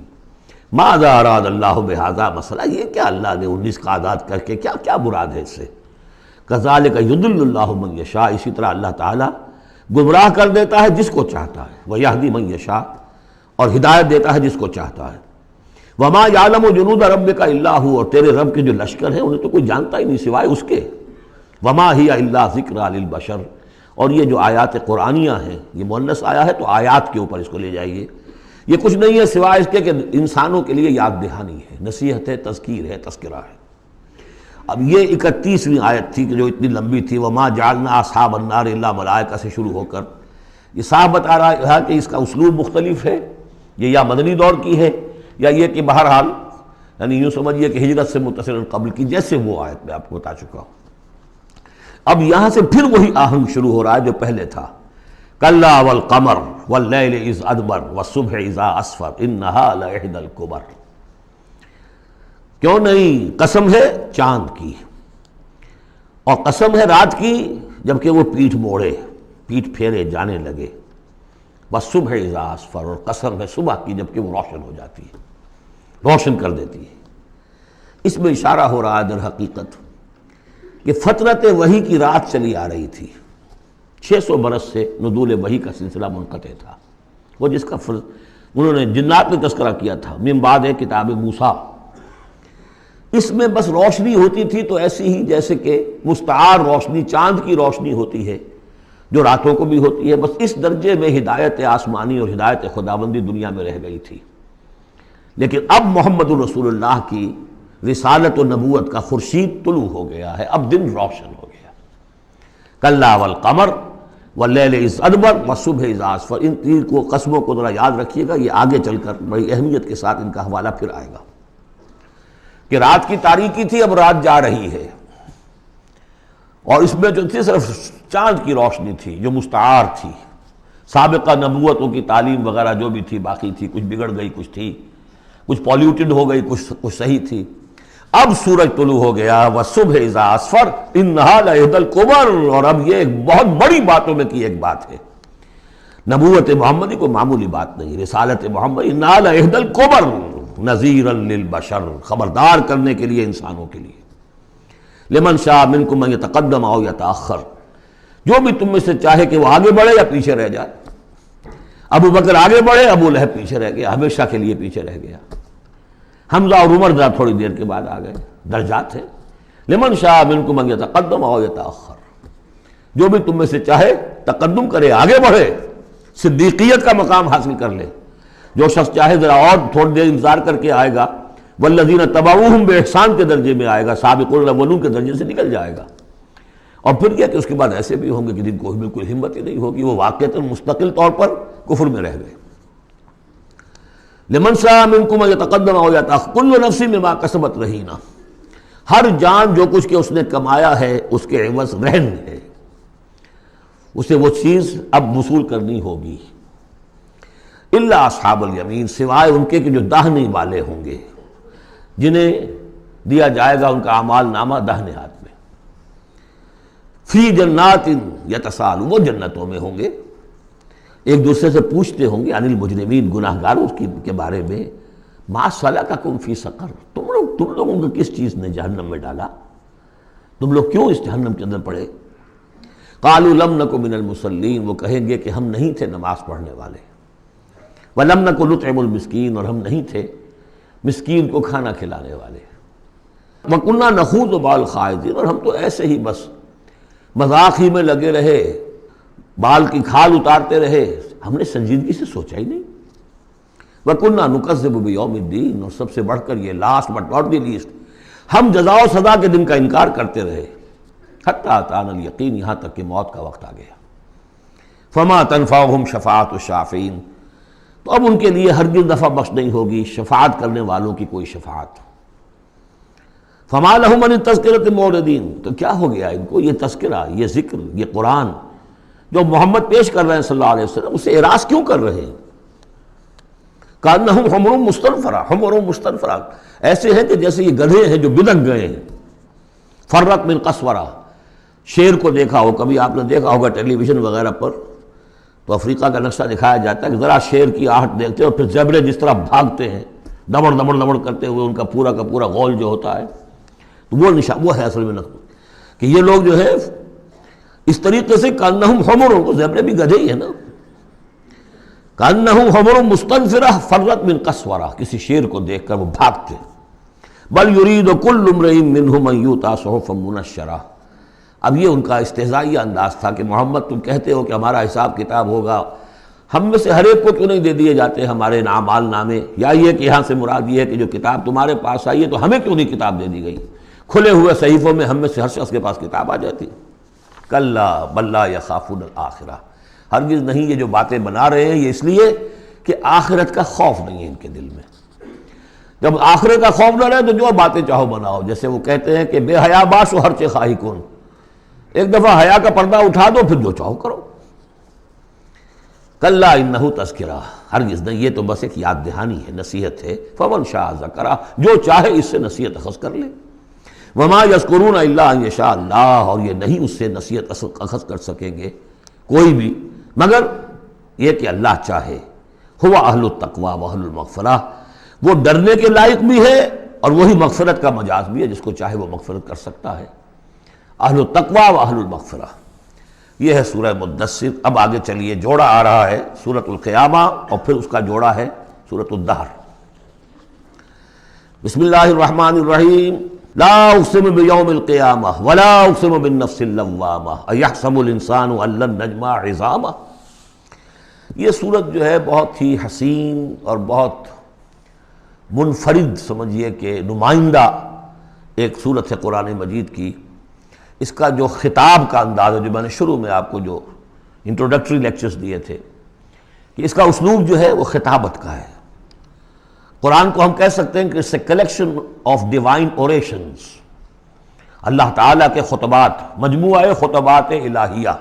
[SPEAKER 2] ماذا اراد اللہ بہذا، مسئلہ یہ کیا اللہ نے 19 کا آزاد کر کے کیا مراد ہے اس سے؟ کذالک یضل اللہ من یشاء، اسی طرح اللہ تعالیٰ گمراہ کر دیتا ہے جس کو چاہتا ہے، ویہدی من یشاء، اور ہدایت دیتا ہے جس کو چاہتا ہے۔ وما یعلم جنود ربک الا ھو، اور تیرے رب کے جو لشکر ہیں انہیں تو کوئی جانتا ہی نہیں سوائے اس کے۔ وما ہی الا ذکریٰ للبشر، اور یہ جو آیات قرآنیہ ہیں، یہ مؤنث آیا ہے تو آیات کے اوپر اس کو لے جائیے، یہ کچھ نہیں ہے سوائے اس کے کہ انسانوں کے لیے یاد دہانی ہے، نصیحت ہے، تذکیر ہے، تذکرہ ہے۔ اب یہ 31ویں آیت تھی کہ جو اتنی لمبی تھی، وما جعلنا اصحاب النار الا ملائکہ سے شروع ہو کر یہ صاحب بتا رہا ہے کہ اس کا اسلوب مختلف ہے، یہ یا مدنی دور کی ہے یا یہ کہ بہرحال یعنی یوں سمجھیے کہ ہجرت سے متصل قبل کی، جیسے وہ آیت میں آپ کو بتا چکا ہوں۔ اب یہاں سے پھر وہی آہنگ شروع ہو رہا ہے جو پہلے تھا، کلا والقمر واللیل اذ ادبر والصبح اذا اسفر انہا لإحدی الکبر، کیوں نہیں، قسم ہے چاند کی، اور قسم ہے رات کی جبکہ وہ پیٹھ موڑے، پیٹھ پھیرے جانے لگے، والصبح اذا اسفر، اور قسم ہے صبح کی جبکہ وہ روشن ہو جاتی ہے، روشن کر دیتی ہے۔ اس میں اشارہ ہو رہا ہے در حقیقت کہ فترت وحی کی رات چلی آ رہی تھی، 600 برس سے نزول وحی کا سلسلہ منقطع تھا، وہ جس کا انہوں نے جنات میں تذکرہ کیا تھا، من بعد کتاب موسیٰ، اس میں بس روشنی ہوتی تھی تو ایسی ہی جیسے کہ مستعار روشنی چاند کی روشنی ہوتی ہے جو راتوں کو بھی ہوتی ہے، بس اس درجے میں ہدایت آسمانی اور ہدایت خداوندی دنیا میں رہ گئی تھی۔ لیکن اب محمد الرسول اللہ کی رسالت و نبوت کا خورشید طلوع ہو گیا ہے، اب دن روشن ہو گیا۔ کلا والقمر واللیل اذ ادبر والصبح اذا اسفر، ان تین کو قسموں کو ذرا یاد رکھیے گا، یہ آگے چل کر بڑی اہمیت کے ساتھ ان کا حوالہ پھر آئے گا کہ رات کی تاریکی تھی، اب رات جا رہی ہے، اور اس میں جو تھی صرف چاند کی روشنی تھی جو مستعار تھی، سابقہ نبوتوں کی تعلیم وغیرہ جو بھی تھی باقی تھی، کچھ بگڑ گئی، کچھ تھی، کچھ پولیوٹڈ ہو گئی، کچھ صحیح تھی۔ اب سورج طلوع ہو گیا، والصبح اذا اسفر انہا لإحدی الکبر، اور اب یہ ایک بہت بڑی باتوں میں کی ایک بات ہے، نبوت محمدی کو معمولی بات نہیں، رسالت محمدی انہا لإحدی الکبر نذیرا للبشر، خبردار کرنے کے لیے انسانوں کے لیے، لمن شاء منکم ان یتقدم او یتأخر، جو بھی تم میں سے چاہے کہ وہ آگے بڑھے یا پیچھے رہ جائے۔ ابو بکر آگے بڑھے، ابو لہب پیچھے رہ گیا، ہمیشہ کے لیے پیچھے رہ گیا۔ حمزہ اور عمر ذرا تھوڑی دیر کے بعد آ گئے، درجات ہیں۔ لمن شاء منکم ان یتقدم او یتأخر، جو بھی تم میں سے چاہے تقدم کرے، آگے بڑھے، صدیقیت کا مقام حاصل کر لے، جو شخص چاہے ذرا اور تھوڑی دیر انتظار کر کے آئے گا، والذین تبعوہم بإحسان کے درجے میں آئے گا، سابقون الاولون کے درجے سے نکل جائے گا۔ اور پھر کیا کہ اس کے بعد ایسے بھی ہوں گے کہ جن کو بالکل ہمت ہی نہیں ہوگی، وہ واقعتاً مستقل طور پر کفر میں رہ گئے۔ لمن شاء منکم ان یتقدم او یتأخر کل نفس بما کسبت رہینہ، ہر جان جو کچھ کہ اس نے کمایا ہے اس کے عوض رہن ہے، اسے وہ چیز اب وصول کرنی ہوگی۔ الا اصحاب الیمین، سوائے ان کے کہ جو داہنے والے ہوں گے، جنہیں دیا جائے گا ان کا اعمال نامہ داہنے ہاتھ میں، فی جنات یتساءلون، وہ جنتوں میں ہوں گے، ایک دوسرے سے پوچھتے ہوں گے، عن المجرمین، گناہ گاروں کے بارے میں، ما سلککم فی سقر، تم لوگوں کو کس چیز نے جہنم میں ڈالا، تم لوگ کیوں اس جہنم کے اندر پڑے؟ قالوا لم نک من المصلین، وہ کہیں گے کہ ہم نہیں تھے نماز پڑھنے والے، ولم نک نطعم المسکین، اور ہم نہیں تھے مسکین کو کھانا کھلانے والے، وَكُنَّا نَخُوضُ مَعَ الْخَائِضِينَ، اور ہم تو ایسے ہی بس مذاق ہی میں لگے رہے، بال کی کھال اتارتے رہے، ہم نے سنجیدگی سے سوچا ہی نہیں۔ وَكُنَّا نُكَذِّبُ بِيَوْمِ الدِّينِ، اور سب سے بڑھ کر یہ last but not the least, ہم جزا و سزا کے دن کا انکار کرتے رہے، حتیٰ أَتَانَا الْيَقِينُ، یہاں تک کہ موت کا وقت آ گیا۔ فما تنفعهم شفاعت الشافعین، تو اب ان کے لیے ہرگز نفع بخش نہیں ہوگی شفاعت کرنے والوں کی کوئی شفاعت۔ فما لهم عن التذکرۃ معرضین، تو کیا ہو گیا ان کو یہ تذکرہ، یہ ذکر، یہ قرآن جو محمد پیش کر رہے ہیں صلی اللہ علیہ وسلم، اسے اعراض کیوں کر رہے ہیں؟ کانہم حمر مستنفرہ، حمر مستنفرہ، ایسے ہیں کہ جیسے یہ گدھے ہیں جو بلک گئے ہیں۔ فرت من قسورہ، شیر کو دیکھا ہو، کبھی آپ نے دیکھا ہوگا ٹیلی ویژن وغیرہ پر، تو افریقہ کا نقشہ دکھایا جاتا ہے کہ ذرا شیر کی آہٹ دیکھتے ہیں اور پھر زیبرے جس طرح بھاگتے ہیں دمڑ دمڑ دمڑ کرتے ہوئے، ان کا پورا غول جو ہوتا ہے، تو وہ ہے اصل میں نقل کہ یہ لوگ جو ہے اس طریقے سے کانہم حمر، کو زیبرے بھی گدھے ہی ہے نا، کانہم حمر مستنفرہ فرت من قسورہ، کسی شیر کو دیکھ کر وہ بھاگتے۔ بل یرید کل امرئ منہم ان یؤتى صحفا منشرہ، اب یہ ان کا استہزائیہ انداز تھا کہ محمد تم کہتے ہو کہ ہمارا حساب کتاب ہوگا، ہم میں سے ہر ایک کو کیوں نہیں دے دیے جاتے ہمارے اعمال نامے، یا یہ کہ یہاں سے مراد یہ ہے کہ جو کتاب تمہارے پاس آئی ہے تو ہمیں کیوں نہیں کتاب دے دی گئی، کھلے ہوئے صحیفوں میں ہم میں سے ہر شخص کے پاس کتاب آ جاتی۔ کلا بل لا یخافون الآخرہ، ہرگز نہیں، یہ جو باتیں بنا رہے ہیں یہ اس لیے کہ آخرت کا خوف نہیں ہے ان کے دل میں۔ جب آخرت کا خوف نہ رہے تو جو باتیں چاہو بناؤ، جیسے وہ کہتے ہیں کہ بے حیا باش و ہر چے خواہی کن، ایک دفعہ حیا کا پردہ اٹھا دو پھر جو چاہو کرو۔ کلا انہ تذکرہ، ہرگز نہیں، یہ تو بس ایک یاد دہانی ہے، نصیحت ہے۔ فمن شاء ذکرہ، جو چاہے اس سے نصیحت اخذ کر لے۔ وما یذکرون الا ان یشاء اللہ، اور یہ نہیں اس سے نصیحت اخذ کر سکیں گے کوئی بھی مگر یہ کہ اللہ چاہے۔ هو اہل التقوی و اہل المغفرہ، وہ ڈرنے کے لائق بھی ہے اور وہی مغفرت کا مجاز بھی ہے، جس کو چاہے وہ مغفرت کر سکتا ہے۔ اہل التقوی و اہل المغفرہ، یہ ہے سورہ مدثر۔ اب آگے چلیے، جوڑا آ رہا ہے سورۃ القیامہ اور پھر اس کا جوڑا ہے سورۃ الدہر۔ بسم اللہ الرحمن الرحیم۔ لا اقسم بیوم القیامہ ولا اقسم بالنفس اللوامہ ایحسب الانسان ان لن نجمع عظامہ۔ یہ سورت جو ہے بہت ہی حسین اور بہت منفرد سمجھیے کہ نمائندہ ایک سورت ہے قرآن مجید کی۔ اس کا جو خطاب کا انداز ہے، جو میں نے شروع میں آپ کو جو انٹروڈکٹری لیکچرز دیے تھے، کہ اس کا اسلوب جو ہے وہ خطابت کا ہے۔ قرآن کو ہم کہہ سکتے ہیں کہ it's a collection of divine orations، اللہ تعالیٰ کے خطبات، مجموعہ خطبات الہیہ۔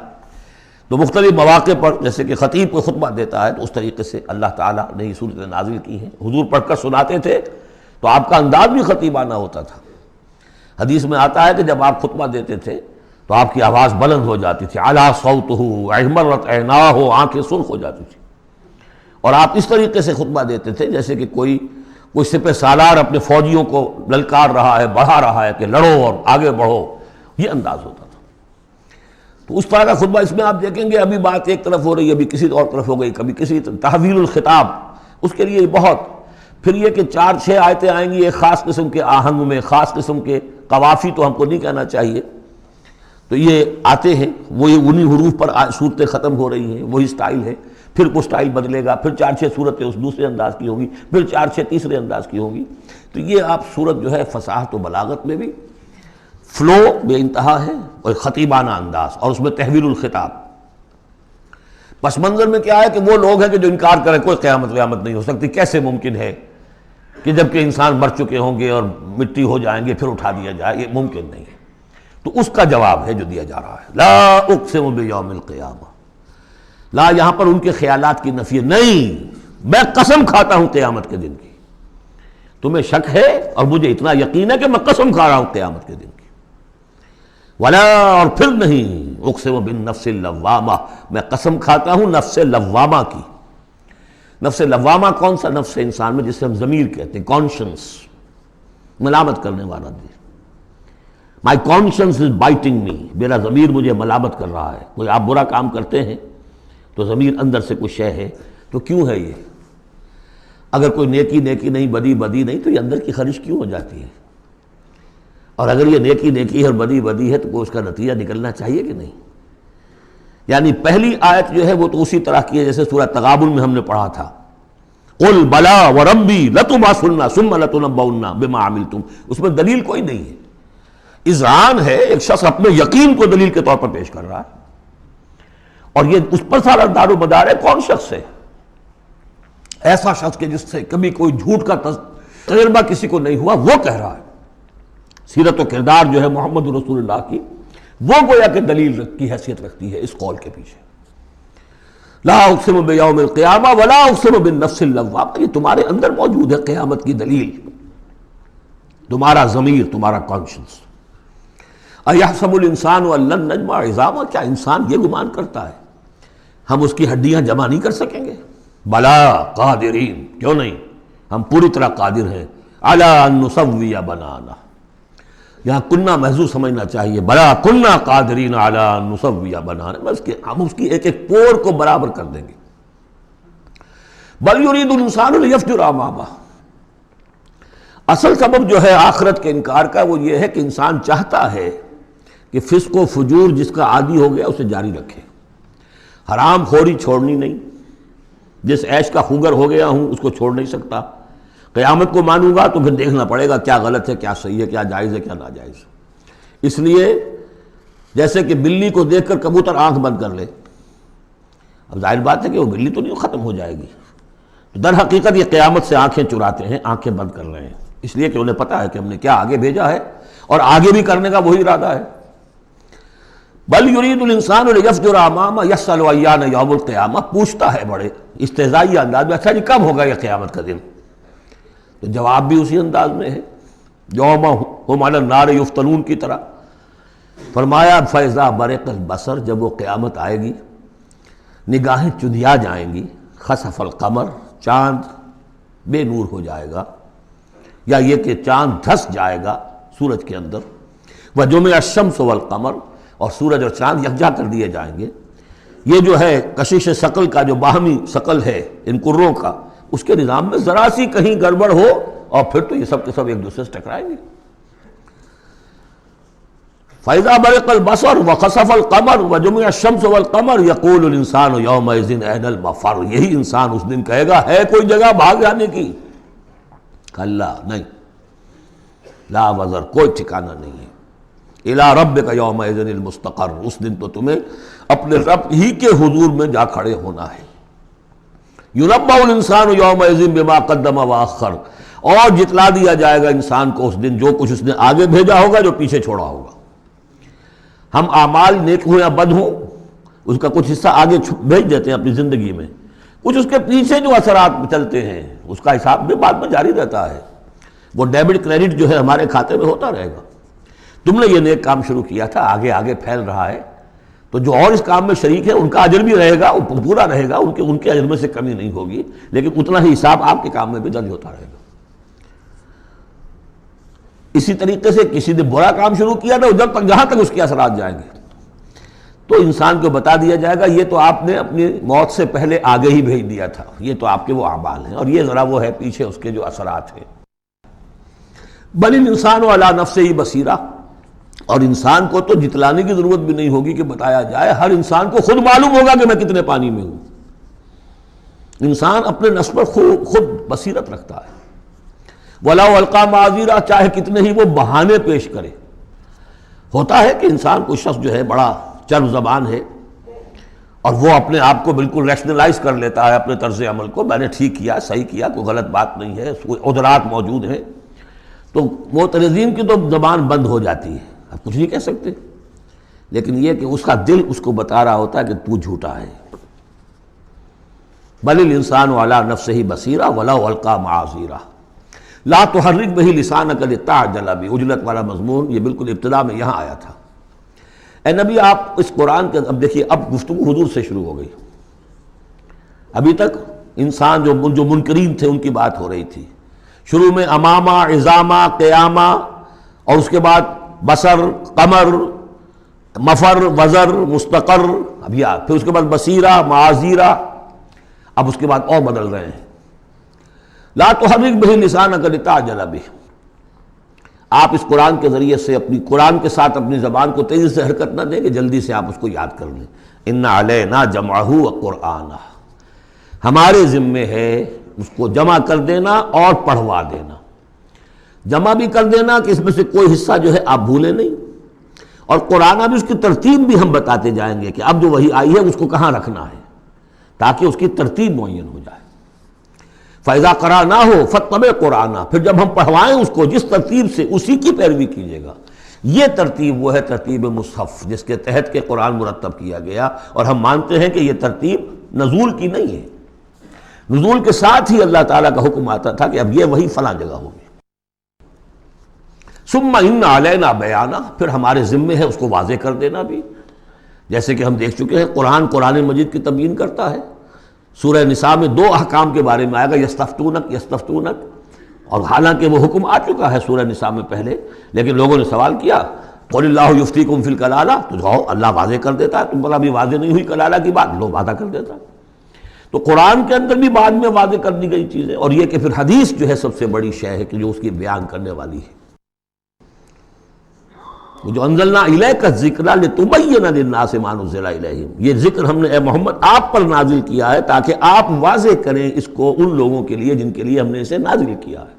[SPEAKER 2] تو مختلف مواقع پر جیسے کہ خطیب کو خطبہ دیتا ہے تو اس طریقے سے اللہ تعالیٰ نے یہ صورتیں نازل کی ہیں۔ حضور پڑھ کر سناتے تھے تو آپ کا انداز بھی خطیبانہ ہوتا تھا۔ حدیث میں آتا ہے کہ جب آپ خطبہ دیتے تھے تو آپ کی آواز بلند ہو جاتی تھی، اعلیٰ صوتہ احمرت عیناہ، آنکھیں سرخ ہو جاتی تھی، اور آپ اس طریقے سے خطبہ دیتے تھے جیسے کہ کوئی سپہ سالار اپنے فوجیوں کو للکار رہا ہے، بڑھا رہا ہے کہ لڑو اور آگے بڑھو، یہ انداز ہوتا تھا۔ تو اس طرح کا خطبہ اس میں آپ دیکھیں گے، ابھی بات ایک طرف ہو رہی ہے، ابھی کسی اور طرف ہو گئی، کبھی کسی تحویل الخطاب، اس کے لیے بہت، پھر یہ کہ 4-6 آیتیں آئیں گی ایک خاص قسم کے آہنگ میں، خاص قسم کے قوافی تو ہم کو نہیں کہنا چاہیے، تو یہ آتے ہیں، وہی انہی حروف پر صورتیں ختم ہو رہی ہیں، وہی سٹائل ہے، پھر وہ سٹائل بدلے گا، پھر 4-6 صورتیں اس دوسرے انداز کی ہوں گی، پھر 4-6 تیسرے انداز کی ہوں گی۔ تو یہ آپ صورت جو ہے فصاحت و بلاغت میں بھی فلو بے انتہا ہے، اور خطیبانہ انداز، اور اس میں تحویل الخطاب۔ پس منظر میں کیا ہے کہ وہ لوگ ہیں کہ جو انکار کریں کوئی قیامت نہیں ہو سکتی، کیسے ممکن ہے کہ جب کہ انسان مر چکے ہوں گے اور مٹی ہو جائیں گے پھر اٹھا دیا جائے، یہ ممکن نہیں ہے۔ تو اس کا جواب ہے جو دیا جا رہا ہے، لا اقسم بیوم القیامہ۔ لا یہاں پر ان کے خیالات کی نفی نہیں، میں قسم کھاتا ہوں قیامت کے دن کی۔ تمہیں شک ہے اور مجھے اتنا یقین ہے کہ میں قسم کھا رہا ہوں قیامت کے دن کی۔ ولا، اور پھر نہیں، اقسم بالنفس اللوامہ، میں قسم کھاتا ہوں نفس لوامہ کی۔ نفس لوامہ کون سا نفس ہے انسان میں، جسے ہم ضمیر کہتے ہیں، کانشنس، ملامت کرنے والا دل۔ مائی کانشنس از بائٹنگ می، میرا ضمیر مجھے ملامت کر رہا ہے۔ کوئی آپ برا کام کرتے ہیں تو ضمیر اندر سے کچھ شے ہے، تو کیوں ہے یہ؟ اگر کوئی نیکی نہیں، بدی نہیں، تو یہ اندر کی خرش کیوں ہو جاتی ہے؟ اور اگر یہ نیکی ہے اور بدی ہے تو کوئی اس کا نتیجہ نکلنا چاہیے کہ نہیں؟ یعنی پہلی آیت جو ہے وہ تو اسی طرح کی ہے جیسے سورہ تغابن میں ہم نے پڑھا تھا، قل بلا وربی لتبعثن ثم لتنبؤن بما عملتم، اس میں دلیل کوئی نہیں ہے، اذعان ہے، ایک شخص اپنے یقین کو دلیل کے طور پر پیش کر رہا ہے۔ اور یہ اس پر سارا دار و مدار ہے. کون شخص ہے ایسا شخص کہ جس سے کبھی کوئی جھوٹ کا تجربہ کسی کو نہیں ہوا، وہ کہہ رہا ہے. سیرت و کردار جو ہے محمد رسول اللہ کی، وہ گویا کہ دلیل کی حیثیت رکھتی ہے اس قول کے پیچھے. لا اقسم بیوم القیامہ ولا اقسم بالنفس اللوامہ، یہ تمہارے اندر موجود ہے قیامت کی دلیل، تمہارا ضمیر، تمہارا کانشنس. ایحسب الانسان ان لن نجمع عظامہ، کیا انسان یہ گمان کرتا ہے ہم اس کی ہڈیاں جمع نہیں کر سکیں گے؟ بلا قادرین، کیوں نہیں، ہم پوری طرح قادر ہیں. علی ان نسوی بنانا، یہاں کنہ محذوف سمجھنا چاہیے. بلا کنہ قادرین علی ان نسوی بنانا، بس کہ ہم اس کی ایک ایک پور کو برابر کر دیں گے. بل یرید الانسان لیفجر امامہ، اصل سبب جو ہے آخرت کے انکار کا وہ یہ ہے کہ انسان چاہتا ہے کہ فسق و فجور جس کا عادی ہو گیا اسے جاری رکھے. حرام خوری چھوڑنی نہیں، جس عیش کا خوگر ہو گیا ہوں اس کو چھوڑ نہیں سکتا. قیامت کو مانوں گا تو پھر دیکھنا پڑے گا کیا غلط ہے، کیا صحیح ہے، کیا جائز ہے، کیا ناجائز. اس لیے جیسے کہ بلی کو دیکھ کر کبوتر آنکھ بند کر لے، اب ظاہر بات ہے کہ وہ بلی تو نہیں ختم ہو جائے گی، تو در حقیقت یہ قیامت سے آنکھیں چراتے ہیں، آنکھیں بند کر رہے ہیں، اس لیے کہ انہیں پتا ہے کہ ہم نے کیا آگے بھیجا ہے اور آگے بھی کرنے کا وہی ارادہ ہے. بل یرید الانسان لیفجر امامہ یسأل ایان یوم القیامہ، پوچھتا ہے بڑے استہزائی انداز میں، اچھا جی کب ہوگا یہ قیامت کا دن؟ تو جواب بھی اسی انداز میں ہے، یوم ہم علی النار یفتنون کی طرح. فرمایا فاذا برق البصر، جب وہ قیامت آئے گی نگاہیں چدھیا جائیں گی. خسف القمر، چاند بے نور ہو جائے گا، یا یہ کہ چاند دھس جائے گا سورج کے اندر. وجمع الشمس والقمر، اور سورج اور چاند یکجا کر دیے جائیں گے. یہ جو ہے کشش ثقل کا جو باہمی ثقل ہے ان کروں کا، اس کے نظام میں ذرا سی کہیں گڑبڑ ہو اور پھر تو یہ سب کے سب ایک دوسرے سے ٹکرائیں گے. فَإِذَا بَرِقَ الْبَصَرُ وَخَسَفَ الْقَمَرُ وَجُمِعَ الشَّمْسُ وَالْقَمَرُ يَقُولُ الْإِنسَانُ يَوْمَئِذٍ أَيْنَ الْمَفَرُّ، یہی انسان اس دن کہے گا ہے کوئی جگہ بھاگ جانے کی؟ کلا، نہیں، لا وزر، کوئی ٹھکانہ نہیں ہے. اِلَىٰ رَبِّكَ يَوْمَئِذٍ الْمُسْتَقَرُّ، اس دن تو تمہیں اپنے رب ہی کے حضور میں جا کھڑے ہونا ہے. يُنَبَّأُ الْإِنسَانُ يَوْمَئِذٍ بِمَا قَدَّمَ وَأَخَّرَ، اور جتلا دیا جائے گا انسان کو اس دن جو کچھ اس نے آگے بھیجا ہوگا، جو پیچھے چھوڑا ہوگا. ہم اعمال نیک ہوں یا بد ہوں اس کا کچھ حصہ آگے بھیج دیتے ہیں اپنی زندگی میں، کچھ اس کے پیچھے جو اثرات چلتے ہیں اس کا حساب بھی بعد میں جاری رہتا ہے. وہ ڈیبٹ کریڈٹ جو ہے ہمارے کھاتے میں ہوتا رہے گا. تم نے یہ نیک کام شروع کیا تھا، آگے آگے پھیل رہا ہے، تو جو اور اس کام میں شریک ہے ان کا اجر بھی رہے گا، وہ پورا رہے گا، ان کے اجر میں سے کمی نہیں ہوگی، لیکن اتنا ہی حساب آپ کے کام میں بھی درج ہوتا رہے گا. اسی طریقے سے کسی نے برا کام شروع کیا تھا، جب تک جہاں تک اس کے اثرات جائیں گے تو انسان کو بتا دیا جائے گا یہ تو آپ نے اپنی موت سے پہلے آگے ہی بھیج دیا تھا، یہ تو آپ کے وہ اعمال ہیں، اور یہ ذرا وہ ہے پیچھے اس کے جو اثرات ہیں. بل الانسان علی نفسہ بصیرہ، اور انسان کو تو جتلانے کی ضرورت بھی نہیں ہوگی کہ بتایا جائے، ہر انسان کو خود معلوم ہوگا کہ میں کتنے پانی میں ہوں. انسان اپنے نفس پر خود بصیرت رکھتا ہے. وَلَوْ أَلْقَىٰ مَعَاذِيرَ، چاہے کتنے ہی وہ بہانے پیش کرے. ہوتا ہے کہ انسان کوئی شخص جو ہے بڑا چرب زبان ہے اور وہ اپنے آپ کو بالکل ریشنلائز کر لیتا ہے اپنے طرز عمل کو، میں نے ٹھیک کیا، صحیح کیا، کوئی غلط بات نہیں ہے، کوئی عذرات موجود ہیں، تو معترضین کی تو زبان بند ہو جاتی ہے، اب کچھ نہیں کہہ سکتے. لیکن یہ کہ اس کا دل اس کو بتا رہا ہوتا ہے کہ تو جھوٹا ہے. بل الانسان علی نفسہ بصیرہ ولو القیٰ معاذیرہ لا تحرک بہ لسانک لتعجل بہ، عجلت والا مضمون یہ بالکل ابتدا میں یہاں آیا تھا. اے نبی آپ اس قرآن کے، اب دیکھیے اب گفتگو حضور سے شروع ہو گئی. ابھی تک انسان جو منکرین تھے ان کی بات ہو رہی تھی. شروع میں امامہ، عظامہ، قیامہ، اور اس کے بعد بصر، قمر، مفر، وزر، مستقر، ابھی پھر اس کے بعد بصیرہ، معاذیرہ، اب اس کے بعد اور بدل رہے ہیں. لا تحرک بہ لسانک لتعجل بہ، آپ اس قرآن کے ذریعے سے اپنی قرآن کے ساتھ اپنی زبان کو تیزی سے حرکت نہ دیں کہ جلدی سے آپ اس کو یاد کر لیں. ان علینا جمعہ وقرآنہ، ہمارے ذمے ہے اس کو جمع کر دینا اور پڑھوا دینا. جمع بھی کر دینا کہ اس میں سے کوئی حصہ جو ہے آپ بھولیں نہیں، اور قرآن بھی اس کی ترتیب بھی ہم بتاتے جائیں گے کہ اب جو وحی آئی ہے اس کو کہاں رکھنا ہے، تاکہ اس کی ترتیب معین ہو جائے۔ فَإِذَا قَرَأْنَاهُ فَاتَّبِعْ قُرْآنَهُ، پھر جب ہم پڑھوائیں اس کو جس ترتیب سے، اسی کی پیروی کیجیے گا۔ یہ ترتیب وہ ہے ترتیب مصحف جس کے تحت کہ قرآن مرتب کیا گیا، اور ہم مانتے ہیں کہ یہ ترتیب نزول کی نہیں ہے، نزول کے ساتھ ہی اللہ تعالیٰ کا حکم آتا تھا کہ اب یہ وہی فلاں جگہ ہوگی۔ ثم ان علینا بیانہ، پھر ہمارے ذمے ہے اس کو واضح کر دینا بھی، جیسے کہ ہم دیکھ چکے ہیں قرآن مجید کی تبیین کرتا ہے۔ سورہ نساء میں 2 احکام کے بارے میں آئے گا، یستفتونک، اور حالانکہ وہ حکم آ چکا ہے سورہ نساء میں پہلے، لیکن لوگوں نے سوال کیا قل اللہ یفتیکم فی الکلالہ، تو جاؤ اللہ واضح کر دیتا ہے، تم پر ابھی واضح نہیں ہوئی کلالہ کی بات، لو واضح کر دیتا ہے۔ تو قرآن کے اندر بھی بعد میں واضح کر دی گئی چیزیں، اور یہ کہ پھر حدیث جو ہے سب سے بڑی شے ہے کہ جو اس کی بیان کرنے والی ہے۔ جو انزلنا الیک الذکر لتبین للناس ما نزل الیہم، یہ ذکر ہم نے اے محمد آپ پر نازل کیا ہے تاکہ آپ واضح کریں اس کو ان لوگوں کے لیے جن کے لیے ہم نے اسے نازل کیا ہے۔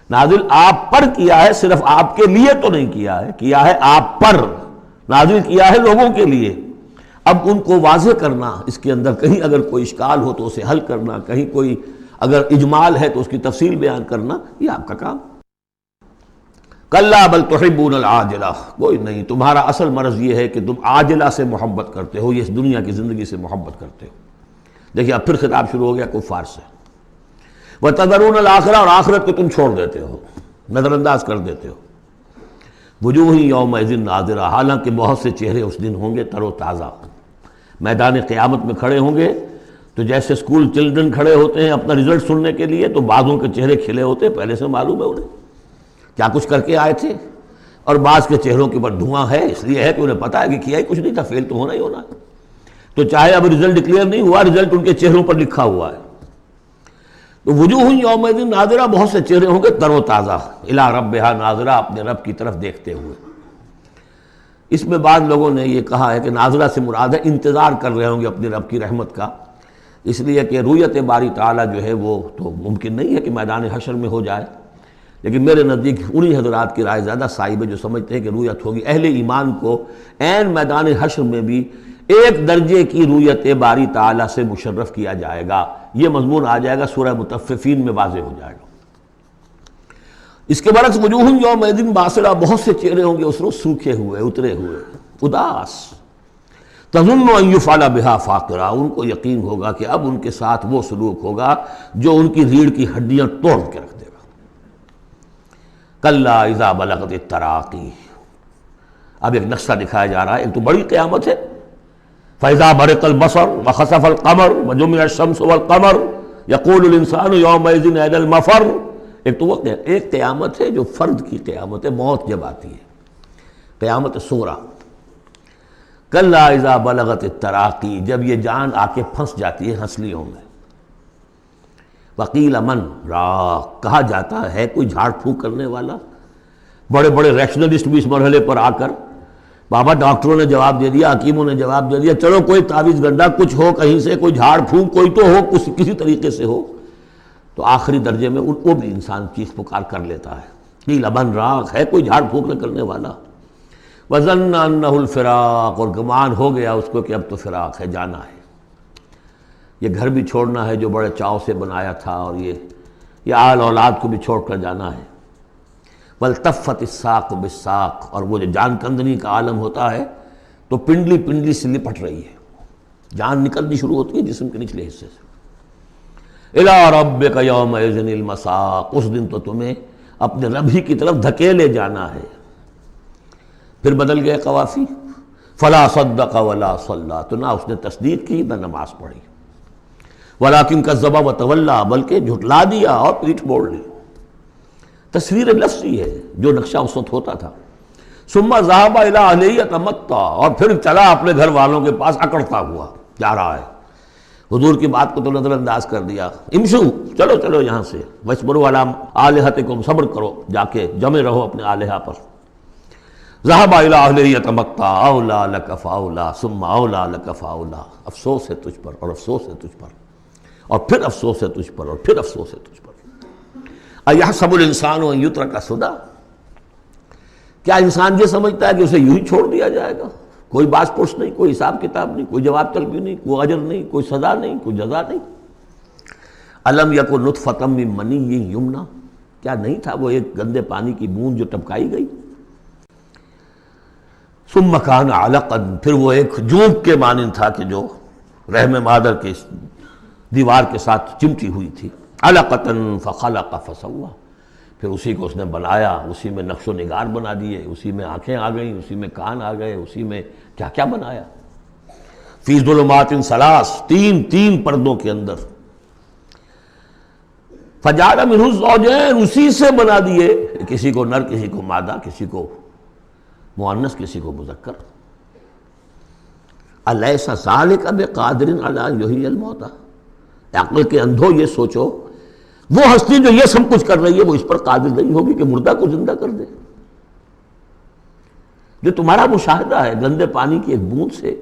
[SPEAKER 2] نازل آپ پر کیا ہے، صرف آپ کے لیے تو نہیں کیا ہے آپ پر، نازل کیا ہے لوگوں کے لیے۔ اب ان کو واضح کرنا، اس کے اندر کہیں اگر کوئی اشکال ہو تو اسے حل کرنا، کہیں کوئی اگر اجمال ہے تو اس کی تفصیل بیان کرنا، یہ آپ کا کام۔ کلا بل تحبون العاجلہ، کوئی نہیں، تمہارا اصل مرض یہ ہے کہ تم عاجلہ سے محبت کرتے ہو، یہ اس دنیا کی زندگی سے محبت کرتے ہو۔ دیکھیے اب پھر خطاب شروع ہو گیا کفار سے۔ وتذرون الآخرہ، اور آخرت کو تم چھوڑ دیتے ہو، نظر انداز کر دیتے ہو۔ وجوہ یومئذ ناظرہ، حالانکہ بہت سے چہرے اس دن ہوں گے تر و تازہ، میدان قیامت میں کھڑے ہوں گے تو جیسے اسکول چلڈرن کھڑے ہوتے ہیں اپنا رزلٹ سننے کے لیے، تو بعضوں کے چہرے کھلے ہوتے ہیں، پہلے سے معلوم ہے انہیں کیا کچھ کر کے آئے تھے، اور بعض کے چہروں کے اوپر دھواں ہے، اس لیے ہے کہ انہیں پتا ہے کہ کیا ہی کچھ نہیں تھا، فیل تو ہونا ہی ہونا ہے۔ تو چاہے اب رزلٹ ڈکلیئر نہیں ہوا، رزلٹ ان کے چہروں پر لکھا ہوا ہے۔ تو وجوہ یومئذ ناظرہ، بہت سے چہرے ہوں گے تر و تازہ، الی ربہا ناظرہ، اپنے رب کی طرف دیکھتے ہوئے۔ اس میں بعض لوگوں نے یہ کہا ہے کہ ناظرہ سے مراد ہے انتظار کر رہے ہوں گے اپنے رب کی رحمت کا، اس لیے کہ رویت باری تعالیٰ جو ہے وہ تو ممکن نہیں ہے کہ میدان حشر میں ہو جائے، لیکن میرے نزدیک انہی حضرات کی رائے زیادہ صائب ہے جو سمجھتے ہیں کہ رویت ہوگی۔ اہل ایمان کو عین میدان حشر میں بھی ایک درجے کی رویت باری تعالیٰ سے مشرف کیا جائے گا، یہ مضمون آ جائے گا سورہ مطففین میں واضح ہو جائے گا۔ اس کے برعکس وجوہ یومئذ باسرہ، بہت سے چہرے ہوں گے اس روز سوکھے ہوئے، اترے ہوئے، اداس۔ تظن ان یفعل بہا فاقرہ، ان کو یقین ہوگا کہ اب ان کے ساتھ وہ سلوک ہوگا جو ان کی ریڑھ کی ہڈیاں توڑ کے رکھ دے گا۔ کلا اذا بلغت التراقی، اب ایک نقشہ دکھایا جا رہا ہے، ایک تو بڑی قیامت ہے، فَإِذَا بَرِقَ الْبَصَرُ وَخَسَفَ الْقَمَرُ وَجُمِعَ الشَّمْسُ وَالْقَمَرُ يَقُولُ الْإِنسَانُ يَوْمَئِذٍ أَيْنَ الْمَفَرُّ، ایک تو وہ ایک قیامت ہے جو فرد کی قیامت ہے، موت جب آتی ہے، قیامت صغریٰ۔ کلا اذا بلغت التراقی، جب یہ جان آ کے پھنس جاتی ہے ہنسلیوں میں۔ وقیل من راق، کہا جاتا ہے کوئی جھاڑ پھونک کرنے والا۔ بڑے بڑے ریشنلسٹ بھی اس مرحلے پر آ کر، بابا ڈاکٹروں نے جواب دے دیا، حکیموں نے جواب دے دیا، چلو کوئی تعویذ گنڈا کچھ ہو کہیں سے، کوئی جھاڑ پھونک کوئی تو ہو، کسی طریقے سے ہو، تو آخری درجے میں وہ بھی انسان چیخ پکار کر لیتا ہے۔ قیل من راق، ہے کوئی جھاڑ پھونک نہ کرنے والا۔ وظن انہ الفراق، اور گمان ہو گیا اس کو کہ اب تو فراق ہے، جانا ہے، یہ گھر بھی چھوڑنا ہے جو بڑے چاؤ سے بنایا تھا، اور یہ آل اولاد کو بھی چھوڑ کر جانا ہے۔ والتفت الساق بالساق، اور وہ جو جان کندنی کا عالم ہوتا ہے تو پنڈلی پنڈلی سے لپٹ رہی ہے، جان نکلنی شروع ہوتی ہے جسم کے نچلے حصے سے۔ الی ربک یومئذ المساق، اس دن تو تمہیں اپنے رب ہی کی طرف دھکیلے جانا ہے۔ پھر بدل گئے قوافی، فلا صدق ولا صلی، تو نہ اس نے تصدیق کی نہ نماز پڑھی، ولیکن کذب وتولی، بلکہ جھٹلا دیا اور پیٹھ موڑ لی۔ تصویر لفظی ہے جو نقشہ اس وقت ہوتا تھا۔ ثم ذهب الى اهله يتمطى، اور پھر چلا اپنے گھر والوں کے پاس اکڑتا ہوا جا رہا ہے۔ حضور کی بات کو تو نظر انداز کر دیا، امشو، چلو چلو یہاں سے، واسبروا علی آلہتکم، صبر کرو، جا کے جمے رہو اپنے آلہہ پر۔ ذهب الى اهله يتمطى، اولا لك فاولا ثم اولا لك فاولا، افسوس ہے تجھ پر اور افسوس ہے تجھ پر، اور پھر افسوس ہے تجھ پر، اور پھر افسوس ہے تجھ پر۔ اَیَحْسَبُ الْإِنسَانُ أَن يُتْرَكَ سُدًى، کیا انسان یہ سمجھتا ہے کہ اسے یوں ہی چھوڑ دیا جائے گا؟ کوئی باز پرس نہیں، کوئی حساب کتاب نہیں، کوئی جواب طلبی نہیں، کوئی اجر نہیں، کوئی سزا نہیں، کوئی جزا نہیں۔ الم یکن نطفۃ من منی یمنی، کیا نہیں تھا وہ ایک گندے پانی کی بوند جو ٹپکائی گئی؟ ثم کان علقا، پھر وہ ایک جونک کے مانند تھا کہ جو رحم مادر کے دیوار کے ساتھ چمٹی ہوئی تھی۔ علقۃ فخلق فسوی، پھر اسی کو اس نے بنایا، اسی میں نقش و نگار بنا دیے، اسی میں آنکھیں آ گئیں، اسی میں کان آ گئے، اسی میں کیا کیا بنایا۔ فی ظلمات ثلاث، تین پردوں کے اندر۔ فجعل منہ الزوجین، اسی سے بنا دیے، کسی کو نر، کسی کو مادہ، کسی کو مؤنث، کسی کو مذکر۔ الیس ذلک بقادر علی ان یحیی الموتى، عقل کے اندھو یہ سوچو وہ ہستی جو یہ سب کچھ کر رہی ہے وہ اس پر قادر نہیں ہوگی کہ مردہ کو زندہ کر دے؟ جو تمہارا مشاہدہ ہے گندے پانی کی ایک بوند سے،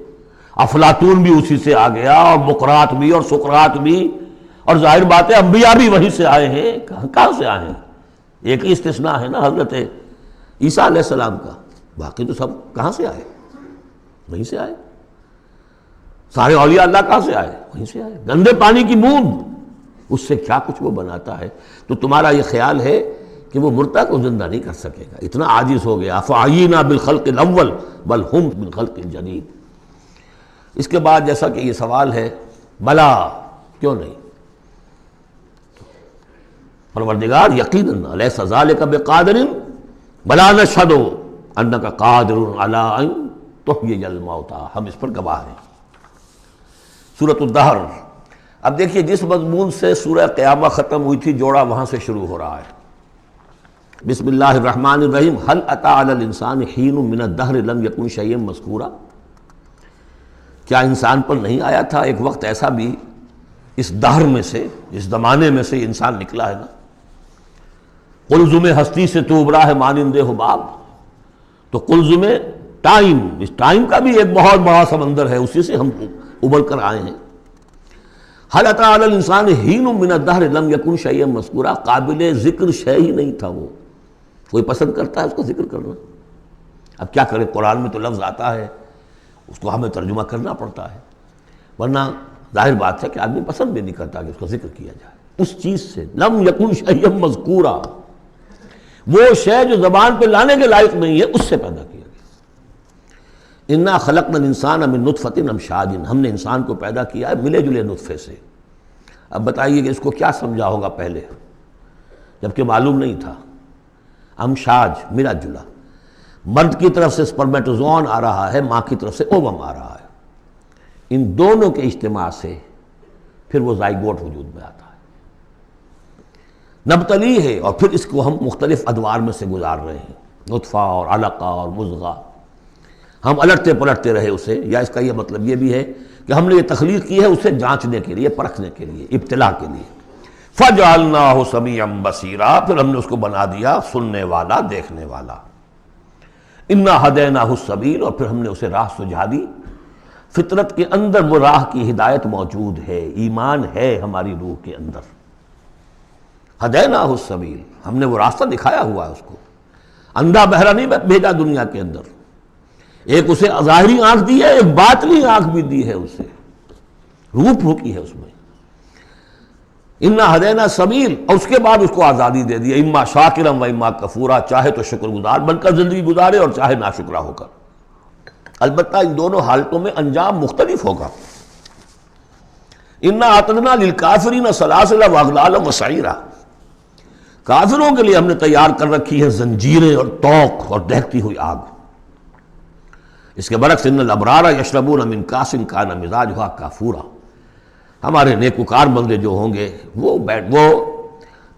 [SPEAKER 2] افلاطون بھی اسی سے آ گیا، اور بقراط بھی، اور سقراط بھی، اور ظاہر بات ہے انبیاء بھی وہیں سے آئے ہیں۔ کہاں سے آئے ہیں؟ ایک ہی استثناء ہے نا، حضرت عیسیٰ علیہ السلام کا، باقی تو سب کہاں سے آئے؟ وہیں سے آئے۔ سارے اولیاء اللہ کہاں سے آئے؟ وہیں سے آئے۔ گندے پانی کی بوند، اس سے کیا کچھ وہ بناتا ہے؟ تو تمہارا یہ خیال ہے کہ وہ مردہ کو زندہ نہیں کر سکے گا، اتنا عاجز ہو گیا۔ فعینا بالخلق الاول بل ہم بالخلق الجدید۔ اس کے بعد جیسا کہ یہ سوال ہے، بلا کیوں نہیں؟ پروردگار یقیناً الیس ذلک بقادر بلا نشہد انک قادر علی ان تحیی الموتى، ہم اس پر گواہ ہیں۔ سورۃ الدہر۔ اب دیکھیے جس مضمون سے سورہ قیامہ ختم ہوئی تھی، جوڑا وہاں سے شروع ہو رہا ہے۔ بسم اللہ الرحمن الرحیم۔ هل اتى على الانسان حین من الدہر لم یکن شیئا مذکورا، کیا انسان پر نہیں آیا تھا ایک وقت ایسا بھی، اس دہر میں سے، اس زمانے میں سے انسان نکلا ہے نا۔ قلزم ہستی سے تو ابرا ہے مانند حباب، تو قلزم ٹائم، اس ٹائم کا بھی ایک بہت بڑا سمندر ہے، اسی سے ہم ابل کر آئے ہیں۔ هل اتى على الانسان حین من الدہر لم یکن شیئا مذکورا، قابل ذکر شے ہی نہیں تھا وہ، کوئی پسند کرتا ہے اس کا ذکر کرنا؟ اب کیا کرے، قرآن میں تو لفظ آتا ہے، اس کو ہمیں ترجمہ کرنا پڑتا ہے، ورنہ ظاہر بات ہے کہ آدمی پسند بھی نہیں کرتا کہ اس کا ذکر کیا جائے۔ اس چیز سے لم یکن شیئا مذکورا، وہ شے جو زبان پہ لانے کے لائق نہیں ہے، اس سے پیدا کیا گیا۔ انا خلقنا الانسان من نطفۃ امشاج، ہم نے انسان کو پیدا کیا ہے ملے جلے نطفے سے۔ اب بتائیے کہ اس کو کیا سمجھا ہوگا پہلے، جبکہ معلوم نہیں تھا۔ امشاج، ملا جلا، مرد کی طرف سے سپرمیٹوزوان آ رہا ہے، ماں کی طرف سے اووم آ رہا ہے، ان دونوں کے اجتماع سے پھر وہ زائگوٹ وجود میں آتا ہے، نبتلی ہے، اور پھر اس کو ہم مختلف ادوار میں سے گزار رہے ہیں، نطفہ اور علقہ اور مضغہ، ہم الٹتے پلٹتے رہے اسے، یا اس کا یہ مطلب یہ بھی ہے کہ ہم نے یہ تخلیق کی ہے اسے جانچنے کے لیے، پرکھنے کے لیے، ابتلا کے لیے۔ فَجَعَلْنَاهُ سَمِيعًا بَصِيرًا، پھر ہم نے اس کو بنا دیا سننے والا، دیکھنے والا۔ اِنَّا هَدَيْنَاهُ السَّبِيلَ، اور پھر ہم نے اسے راہ سجھا دی۔ فطرت کے اندر وہ راہ کی ہدایت موجود ہے، ایمان ہے ہماری روح کے اندر۔ هَدَيْنَاهُ السَّبِيلَ، ہم نے وہ راستہ دکھایا ہوا ہے اس کو، اندھا بہرا نہیں بھیجا دنیا کے اندر، ایک اسے ظاہری آنکھ دی ہے، ایک باطنی آنکھ بھی دی ہے اسے، روح پھونکی ہے اس میں۔ انا ہدینا سبیل، اور اس کے بعد اس کو آزادی دے دی، اما شاکرا و اما کفورا، چاہے تو شکر گزار بن کر زندگی گزارے اور چاہے ناشکرا ہو کر۔ البتہ ان دونوں حالتوں میں انجام مختلف ہوگا۔ انا اعتدنا للکافرین سلاسل واغلالا وسعیرا، کافروں کے لیے ہم نے تیار کر رکھی ہے زنجیریں اور طوق اور دہتی ہوئی آگ۔ اس کے برعکس ان الابرار یشربون من کاس کان مزاجھا کافورا، ہمارے نیکوکار بندے جو ہوں گے وہ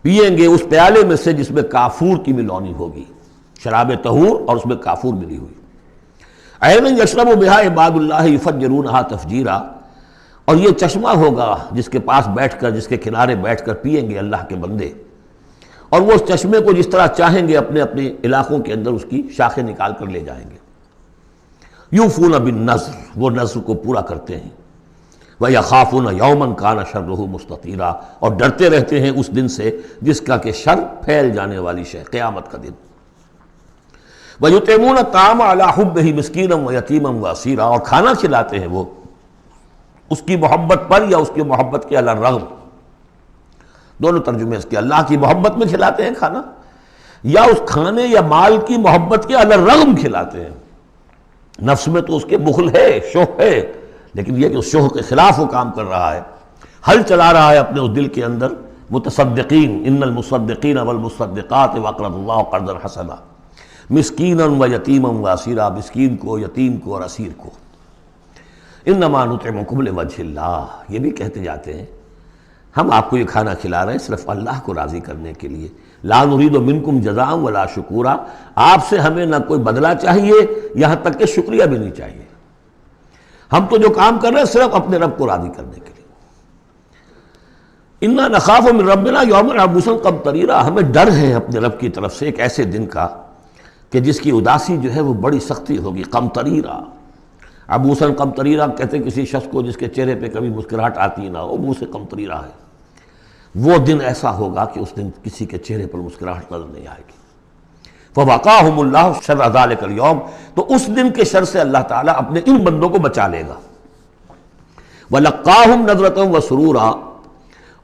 [SPEAKER 2] پئیں گے اس پیالے میں سے جس میں کافور کی ملونی ہوگی، شراب طہور اور اس میں کافور ملی ہوئی۔ عین یشرب بہا عباد اللہ یفجرونہا تفجیرا، اور یہ چشمہ ہوگا جس کے پاس بیٹھ کر، جس کے کنارے بیٹھ کر پئیں گے اللہ کے بندے، اور وہ اس چشمے کو جس طرح چاہیں گے اپنے اپنے علاقوں کے اندر اس کی شاخیں نکال کر لے جائیں گے۔ یوفون بالنذر، وہ نذر کو پورا کرتے ہیں۔ وَيَخَافُونَ يَوْمًا كَانَ شَرُّهُ مُسْتَطِيرًا، اور ڈرتے رہتے ہیں اس دن سے جس کا کہ شر پھیل جانے والی شے، قیامت کا دن۔ وَيُطْعِمُونَ الطَّعَامَ عَلَىٰ حُبِّهِ مِسْكِينًا وَيَتِيمًا وَأَسِيرًا، اور کھانا کھلاتے ہیں وہ اس کی محبت پر یا اس کی محبت کے علی الرغم، دونوں ترجمے اس کے، اللہ کی محبت میں کھلاتے ہیں کھانا، یا اس کھانے یا مال کی محبت کے علی الرغم کھلاتے ہیں۔ نفس میں تو اس کے بخل ہے، شوق ہے، لیکن یہ کہ اس شوق کے خلاف وہ کام کر رہا ہے، حل چلا رہا ہے اپنے اس دل کے اندر۔ متصدقین ان المصدقین والمصدقات وقرضوا اللہ قرضا حسنا مسکینا ویتیما واسیرا، مسکین کو، یتیم کو اور اسیر کو۔ انما نطعمکم لوجہ اللہ، یہ بھی کہتے جاتے ہیں ہم آپ کو یہ کھانا کھلا رہے ہیں صرف اللہ کو راضی کرنے کے لیے، لا نرید منکم جزاء ولا شکورا، آپ سے ہمیں نہ کوئی بدلہ چاہیے یہاں تک کہ شکریہ بھی نہیں چاہیے، ہم تو جو کام کر رہے ہیں صرف اپنے رب کو راضی کرنے کے لیے۔ انا نخاف من ربنا یوما عبوسا قمطریرا، ہمیں ڈر ہے اپنے رب کی طرف سے ایک ایسے دن کا کہ جس کی اداسی جو ہے وہ بڑی سختی ہوگی۔ قمطریرا، عبوسا قمطریرا کہتے ہیں کسی شخص کو جس کے چہرے پہ کبھی مسکراہٹ آتی نہ ہو، منہ سے قمطریرا ہے، وہ دن ایسا ہوگا کہ اس دن کسی کے چہرے پر مسکراہٹ نظر نہیں آئے گی۔ فوقاہم اللہ شر ذلک اليوم، تو اس دن کے شر سے اللہ تعالیٰ اپنے ان بندوں کو بچا لے گا۔ ولقاہم نظرۃ وسرورا،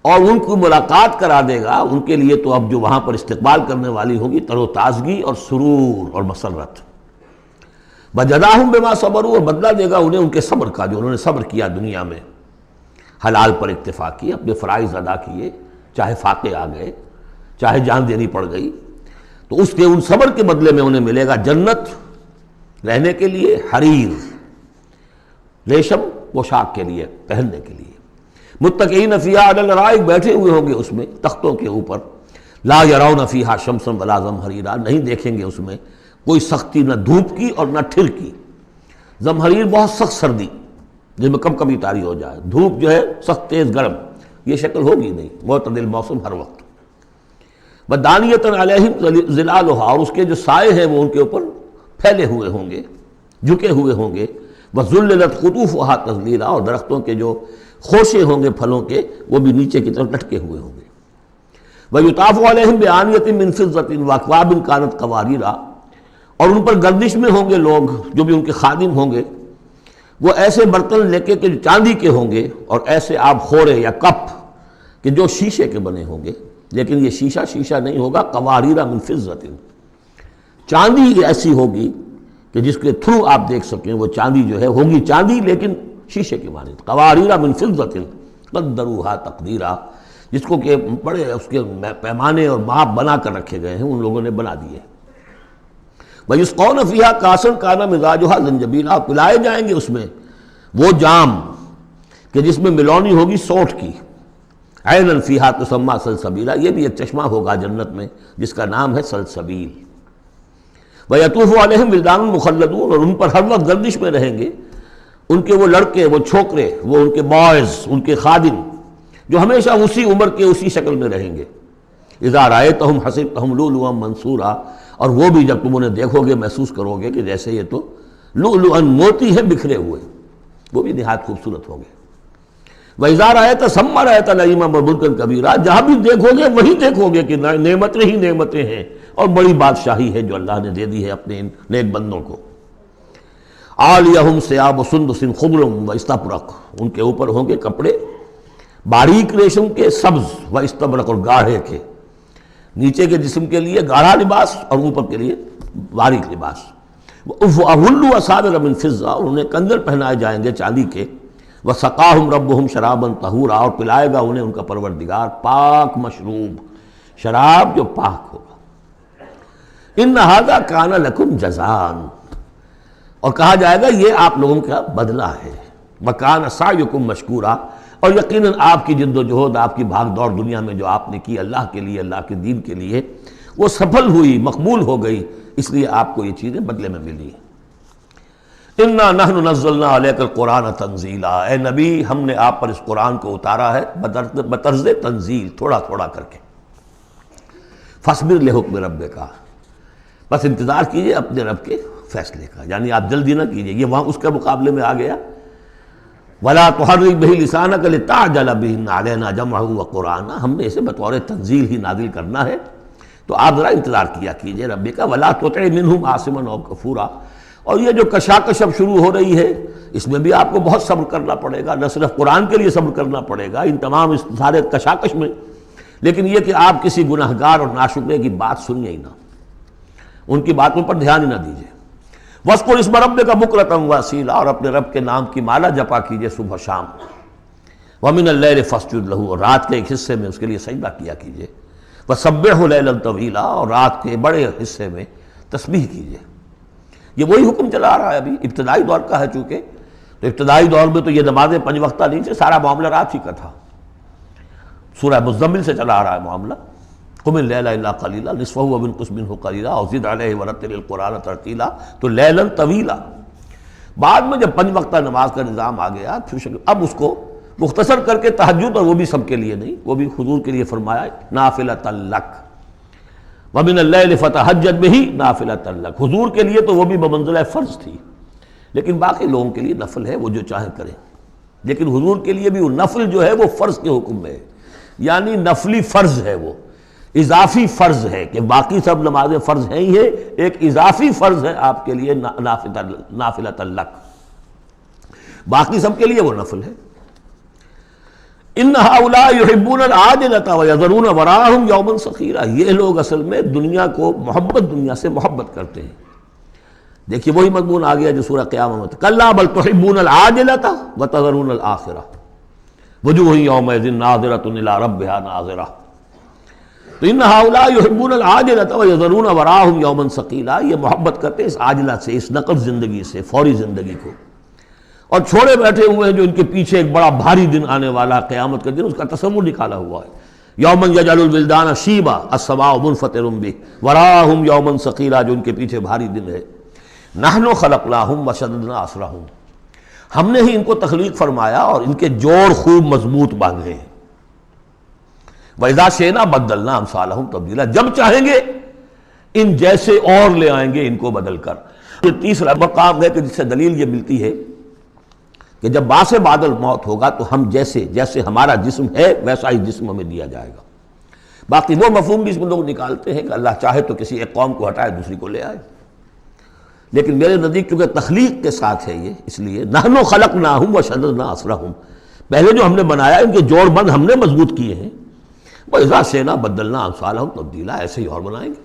[SPEAKER 2] اور ان کو ملاقات کرا دے گا، ان کے لیے تو اب جو وہاں پر استقبال کرنے والی ہوگی تر و تازگی اور سرور اور مسرت۔ وجزاہم بما صبروا، اور بدلہ دے گا انہیں ان کے صبر کا، جو انہوں نے صبر کیا دنیا میں، حلال پر اکتفا کی، اپنے فرائض ادا کیے، چاہے فاقے آ گئے، چاہے جان دینی پڑ گئی، تو اس کے ان صبر کے بدلے میں انہیں ملے گا جنت رہنے کے لیے، حریر ریشم پوشاک کے لیے، پہننے کے لیے، متکئین فیہا علی الارائک، بیٹھے ہوئے ہوں گے اس میں تختوں کے اوپر، لا یرون فیہا شمسا ولا زمہریرا، نہیں دیکھیں گے اس میں کوئی سختی نہ دھوپ کی اور نہ ٹھر کی۔ زمہریر بہت سخت سردی جس میں کب کبھی طاری ہو جائے، دھوپ جو ہے سخت تیز گرم، یہ شکل ہوگی نہیں، معتدل موسم ہر وقت۔ ودانیۃ علیہم ظلالھا، اور اس کے جو سائے ہیں وہ ان کے اوپر پھیلے ہوئے ہوں گے، جھکے ہوئے ہوں گے۔ وذللت قطوفھا تذلیلا، اور درختوں کے جو خوشے ہوں گے پھلوں کے وہ بھی نیچے کی طرف لٹکے ہوئے ہوں گے۔ ویطاف علیہم بآنیۃ من فضۃ واکواب کانت قواریرا، اور ان پر گردش میں ہوں گے لوگ جو بھی ان کے خادم ہوں گے، وہ ایسے برتن لے کے جو چاندی کے ہوں گے، اور ایسے آپ خورے یا کپ کہ جو شیشے کے بنے ہوں گے، لیکن یہ شیشہ نہیں ہوگا، قواریرا من فضۃ، چاندی ایسی ہوگی کہ جس کے تھرو آپ دیکھ سکیں، وہ چاندی جو ہے ہوگی چاندی لیکن شیشے کی مانند، قواریرا من فضۃ قدروہا تقدیرا، جس کو کہ بڑے اس کے پیمانے اور ماپ بنا کر رکھے گئے ہیں، ان لوگوں نے بنا دیے۔ وَيُسْقَوْنَ فِيهَا كَأْسًا كَانَ مِزَاجُهَا زَنْجَبِيلًا، پلائے جائیں گے اس میں وہ جام کہ جس میں ملونی ہوگی سونٹھ کی، عَيْنًا فِيهَا تُسَمَّىٰ سَلْسَبِيلًا، یہ بھی ایک چشمہ ہوگا جنت میں جس کا نام ہے سلسبیل۔ وَيَطُوفُ عَلَيْهِمْ وِلْدَانٌ مُخَلَّدُونَ، اور ان پر ہر وقت گردش میں رہیں گے ان کے وہ لڑکے، وہ چھوکرے، وہ ان کے بوائز، ان کے خادم جو ہمیشہ اسی عمر کے اسی شکل میں رہیں گے۔ اذا رأیتہم حسبتہم لؤلؤا منثورا، اور وہ بھی جب تم انہیں دیکھو گے محسوس کرو گے کہ جیسے یہ تو لؤلؤا موتی ہے بکھرے ہوئے، وہ بھی نہایت خوبصورت ہوں گے۔ وَإِذَا رَأَيْتَ ثَمَّ رَأَيْتَ نَعِيمًا وَمُلْكًا كَبِيرًا، جہاں بھی دیکھو گے وہی دیکھو گے کہ نعمتیں ہی نعمتیں ہیں اور بڑی بادشاہی ہے جو اللہ نے دے دی ہے اپنے ان نیک بندوں کو۔ عالیہم ثیاب سندس خضر واستبرق، ان کے اوپر ہوں گے کپڑے باریک ریشم کے، سبز واستبرق، اور گاڑھے کے، نیچے کے جسم کے لیے گاڑھا لباس اور اوپر کے لیے باریک لباس۔ وَأَحُلُّوا أَسَاوِرَ مِن فِضَّةٍ، اور انہیں کنگن پہنائے جائیں گے چاندی کے۔ وَسَقَاهُمْ رَبُّهُمْ شَرَابًا طَهُورًا، اور پلائے گا انہیں ان کا پروردگار پاک مشروب، شراب جو پاک ہوگا۔ إِنَّ هَذَا كَانَ لَكُمْ جَزَاءً، اور کہا جائے گا یہ آپ لوگوں کا بدلہ ہے۔ وَكَانَ سَعْيُكُمْ مَشْكُورًا، اور یقیناً آپ کی جد و جہد، آپ کی بھاگ دوڑ دنیا میں جو آپ نے کی اللہ کے لیے، اللہ کے دین کے لیے، وہ سفل ہوئی، مقبول ہو گئی، اس لیے آپ کو یہ چیزیں بدلے میں ملی۔ اِنَّا نَحْنُ نَزَّلْنَا عَلَيْكَ الْقُرْآنَ تَنزِيلًا، اے نبی ہم نے آپ پر اس قرآن کو اتارا ہے بطرز تنزیل، تھوڑا تھوڑا کر کے۔ فَاصْبِرْ لِحُكْمِ رَبِّكَ، بس انتظار کیجئے اپنے رب کے فیصلے کا، یعنی آپ جلدی نہ کیجئے، یہ وہاں اس کے مقابلے میں آ گیا۔ وَلَا تُحَرِّكْ بِهِ لِسَانَكَ لِتَعْجَلَ بِهِ إِنَّ عَلَيْنَا جَمْعَهُ وَقُرْآنَهُ، ہم نے اسے بطور تنزیل ہی نازل کرنا ہے، تو آپ ذرا انتظار کیا کیجئے رب کا ولا تطع منہم آثما او کفورا۔ اور یہ جو کشاکش اب شروع ہو رہی ہے اس میں بھی آپ کو بہت صبر کرنا پڑے گا، نہ صرف قرآن کے لیے صبر کرنا پڑے گا ان تمام اس سارے کشاکش میں، لیکن یہ کہ آپ کسی گناہگار اور ناشکرے کی بات سنیے ہی نہ، ان کی باتوں پر دھیان ہی نہ دیجیے۔ وَاذْكُرِ اسْمَ رَبِّكَ بُكْرَةً وَأَصِيلًا، اور اپنے رب کے نام کی مالا جپا کیجیے صبح شام۔ وَمِنَ اللَّيْلِ فَاسْجُدْ لَهُ، اور رات کے ایک حصے میں اس کے لیے سجدہ کیا کیجیے۔ وَسَبِّحْهُ لَيْلًا طَوِيلًا، اور رات کے بڑے حصے میں تسبیح کیجیے۔ یہ وہی حکم چلا رہا ہے، ابھی ابتدائی دور کا ہے چونکہ، تو ابتدائی دور میں تو یہ نمازیں 5 وقتہ نہیں تھے، سارا معاملہ رات ہی کا تھا۔ سورہ مزمل سے چلا آ رہا ہے معاملہ، قم اللیل الا قلیلا نصفہ وانقص منہ قلیلا او زد علیہ ورتل القرآن ترتیلا، تو لیلا طویلا۔ بعد میں جب 5 وقتہ نماز کا نظام آ گیا پھر اب اس کو مختصر کر کے تہجد، اور وہ بھی سب کے لیے نہیں، وہ بھی حضور کے لیے فرمایا نافلۃ لک، ومن اللیل فتہجد بہ نافلۃ لک، حضور کے لیے تو وہ بھی بمنزلہ فرض تھی، لیکن باقی لوگوں کے لیے نفل ہے، وہ جو چاہیں کریں، لیکن حضور کے لیے بھی وہ نفل جو ہے وہ فرض کے حکم میں ہے، یعنی نفلی فرض ہے، وہ اضافی فرض ہے کہ باقی سب نمازیں فرض ہیں ہی ہے، ایک اضافی فرض ہے آپ کے لیے نافلۃ لک، باقی سب کے لیے وہ نفل ہے۔ ان ہؤلاء یحبون العاجلۃ ویذرون وراءہم یوما ثقیلا، یہ لوگ اصل میں دنیا کو دنیا سے محبت کرتے ہیں۔ دیکھیے وہی مضمون آ گیا جو سورہ قیامہ میں، کلا بل تحبون العاجلۃ وتذرون الآخرہ وجوہ یومئذ ناظرۃ الی ربہا ناظرہ۔ تو ان ہؤلاء یحبون العاجلۃ ویذرون وراءہم یوما ثقیلا، یہ محبت کرتے ہیں اس عاجلہ سے، اس نقد زندگی سے، فوری زندگی کو، اور چھوڑے بیٹھے ہوئے ہیں جو ان کے پیچھے ایک بڑا بھاری دن آنے والا ہے قیامت کا دن، اس کا تصور نکالا ہوا ہے۔ یوما یجعل الولدان شیبا السماء منفطر بہ وراءہم یوما ثقیلا، جو ان کے پیچھے بھاری دن ہے۔ نحن خلقناہم وشددنا اسرہم، ہم نے ہی ان کو تخلیق فرمایا اور ان کے جوڑ خوب مضبوط باندھے ہیں۔ وَإِذَا شِئْنَا بَدَّلْنَا أَمْثَالَهُمْ تَبْدِيلًا، جب چاہیں گے ان جیسے اور لے آئیں گے ان کو بدل کر۔ یہ تیسرا مقام ہے کہ جس سے دلیل یہ ملتی ہے کہ جب باعث بادل موت ہوگا تو ہم جیسے ہمارا جسم ہے ویسا ہی جسم ہمیں دیا جائے گا۔ باقی وہ مفہوم بھی اس میں لوگ نکالتے ہیں کہ اللہ چاہے تو کسی ایک قوم کو ہٹائے دوسری کو لے آئے، لیکن میرے نزدیک چونکہ تخلیق کے ساتھ ہے یہ، اس لیے نحن خلقناہم وشددنا اسرہم، پہلے جو ہم نے بنایا ان کے جوڑ بند ہم نے مضبوط کیے ہیں۔ وَإِذَا شِئْنَا بَدَّلْنَا أَمْثَالَهُمْ تَبْدِيلًا، ایسے ہی اور بنائیں گے۔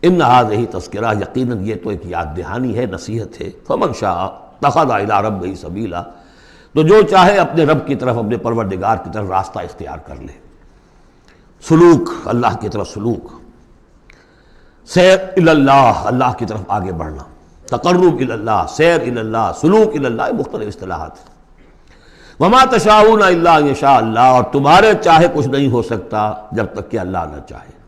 [SPEAKER 2] ان هذه تذکرہ، یقیناً یہ تو ایک یاد دہانی ہے، نصیحت ہے۔ فمن شاء اتخذ إِلَىٰ رَبِّهِ سَبِيلًا، تو جو چاہے اپنے رب کی طرف، اپنے پروردگار کی طرف راستہ اختیار کر لے، سلوک، اللہ کی طرف سلوک، سیر الی اللہ، اللہ کی طرف آگے بڑھنا، تقرب الی اللہ، سیر الی اللہ، سلوک الی اللہ، مختلف اصطلاحات ہیں۔ وما تشاءون الا ان یشاء اللہ، اور تمہارے چاہے کچھ نہیں ہو سکتا جب تک کہ اللہ نہ چاہے۔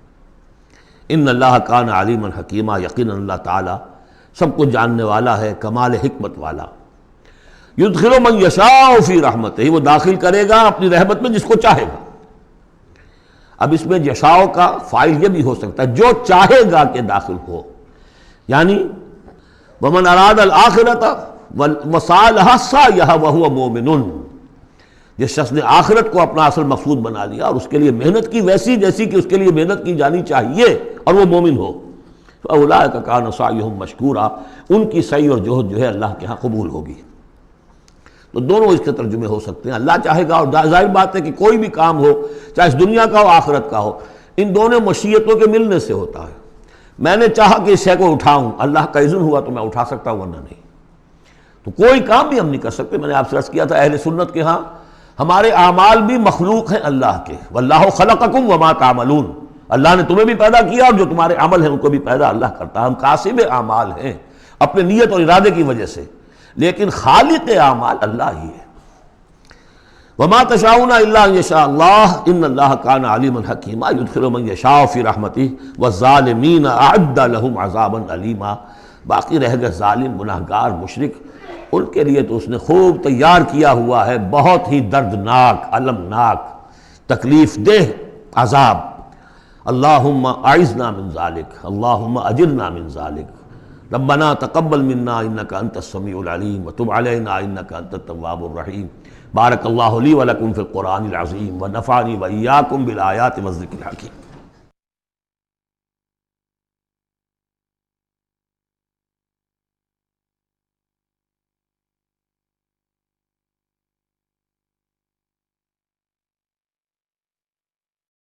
[SPEAKER 2] ان اللہ کان علیما حکیما، یقینا اللہ تعالی سب کچھ جاننے والا ہے، کمال حکمت والا۔ یدخل من یشاء فی رحمتہ، وہ داخل کرے گا اپنی رحمت میں جس کو چاہے گا۔ اب اس میں یشاء کا فاعل یہ بھی ہو سکتا ہے جو چاہے گا کہ داخل ہو، یعنی ومن اراد الآخرۃ وسعى لها سعيها وهو مؤمن، جس شخص نے آخرت کو اپنا اصل مقصود بنا لیا اور اس کے لیے محنت کی ویسی جیسی کہ اس کے لیے محنت کی جانی چاہیے اور وہ مومن ہو، فاولئک کان سعیہم مشکورا، ان کی سعی اور جہد جو ہے اللہ کے ہاں قبول ہوگی۔ تو دونوں اس کے ترجمے ہو سکتے ہیں، اللہ چاہے گا، اور ظاہر بات ہے کہ کوئی بھی کام ہو چاہے اس دنیا کا ہو آخرت کا ہو، ان دونوں مشیتوں کے ملنے سے ہوتا ہے۔ میں نے چاہا کہ اس شے کو اٹھاؤں، اللہ کا اذن ہوا تو میں اٹھا سکتا ہوں، ورنہ نہیں۔ تو کوئی کام بھی ہم نہیں کر سکتے۔ میں نے آپ سے عرض کیا تھا اہل سنت کے ہاں ہمارے اعمال بھی مخلوق ہیں اللہ کے، واللہ خلقکم وما تعملون، اللہ نے تمہیں بھی پیدا کیا اور جو تمہارے عمل ہیں ان کو بھی پیدا اللہ کرتا ہے۔ ہم کاسب اعمال ہیں اپنے نیت اور ارادے کی وجہ سے، لیکن خالق اعمال اللہ ہی ہے۔ وما تشاءون الا ان یشاء اللہ ان اللہ کان علیما حکیما یدخل من یشاء فی رحمتہ والظالمین اعد لهم عذابا علیما۔ باقی رہ گئے ظالم، گناہگار، مشرک، ان کے لیے تو اس نے خوب تیار کیا ہوا ہے بہت ہی دردناک، المناک، تکلیف دہ عذاب۔ اللہم اعذنا من ذالک، اللہم اجرنا من ذالک، ربنا تقبل منا انک انت السمیع العلیم وتب علینا انک انت التواب الرحیم۔ بارک اللہ لی ولکم فی القرآن العظیم ونفعنی وإیاکم بالآیات والذکر الحکیم۔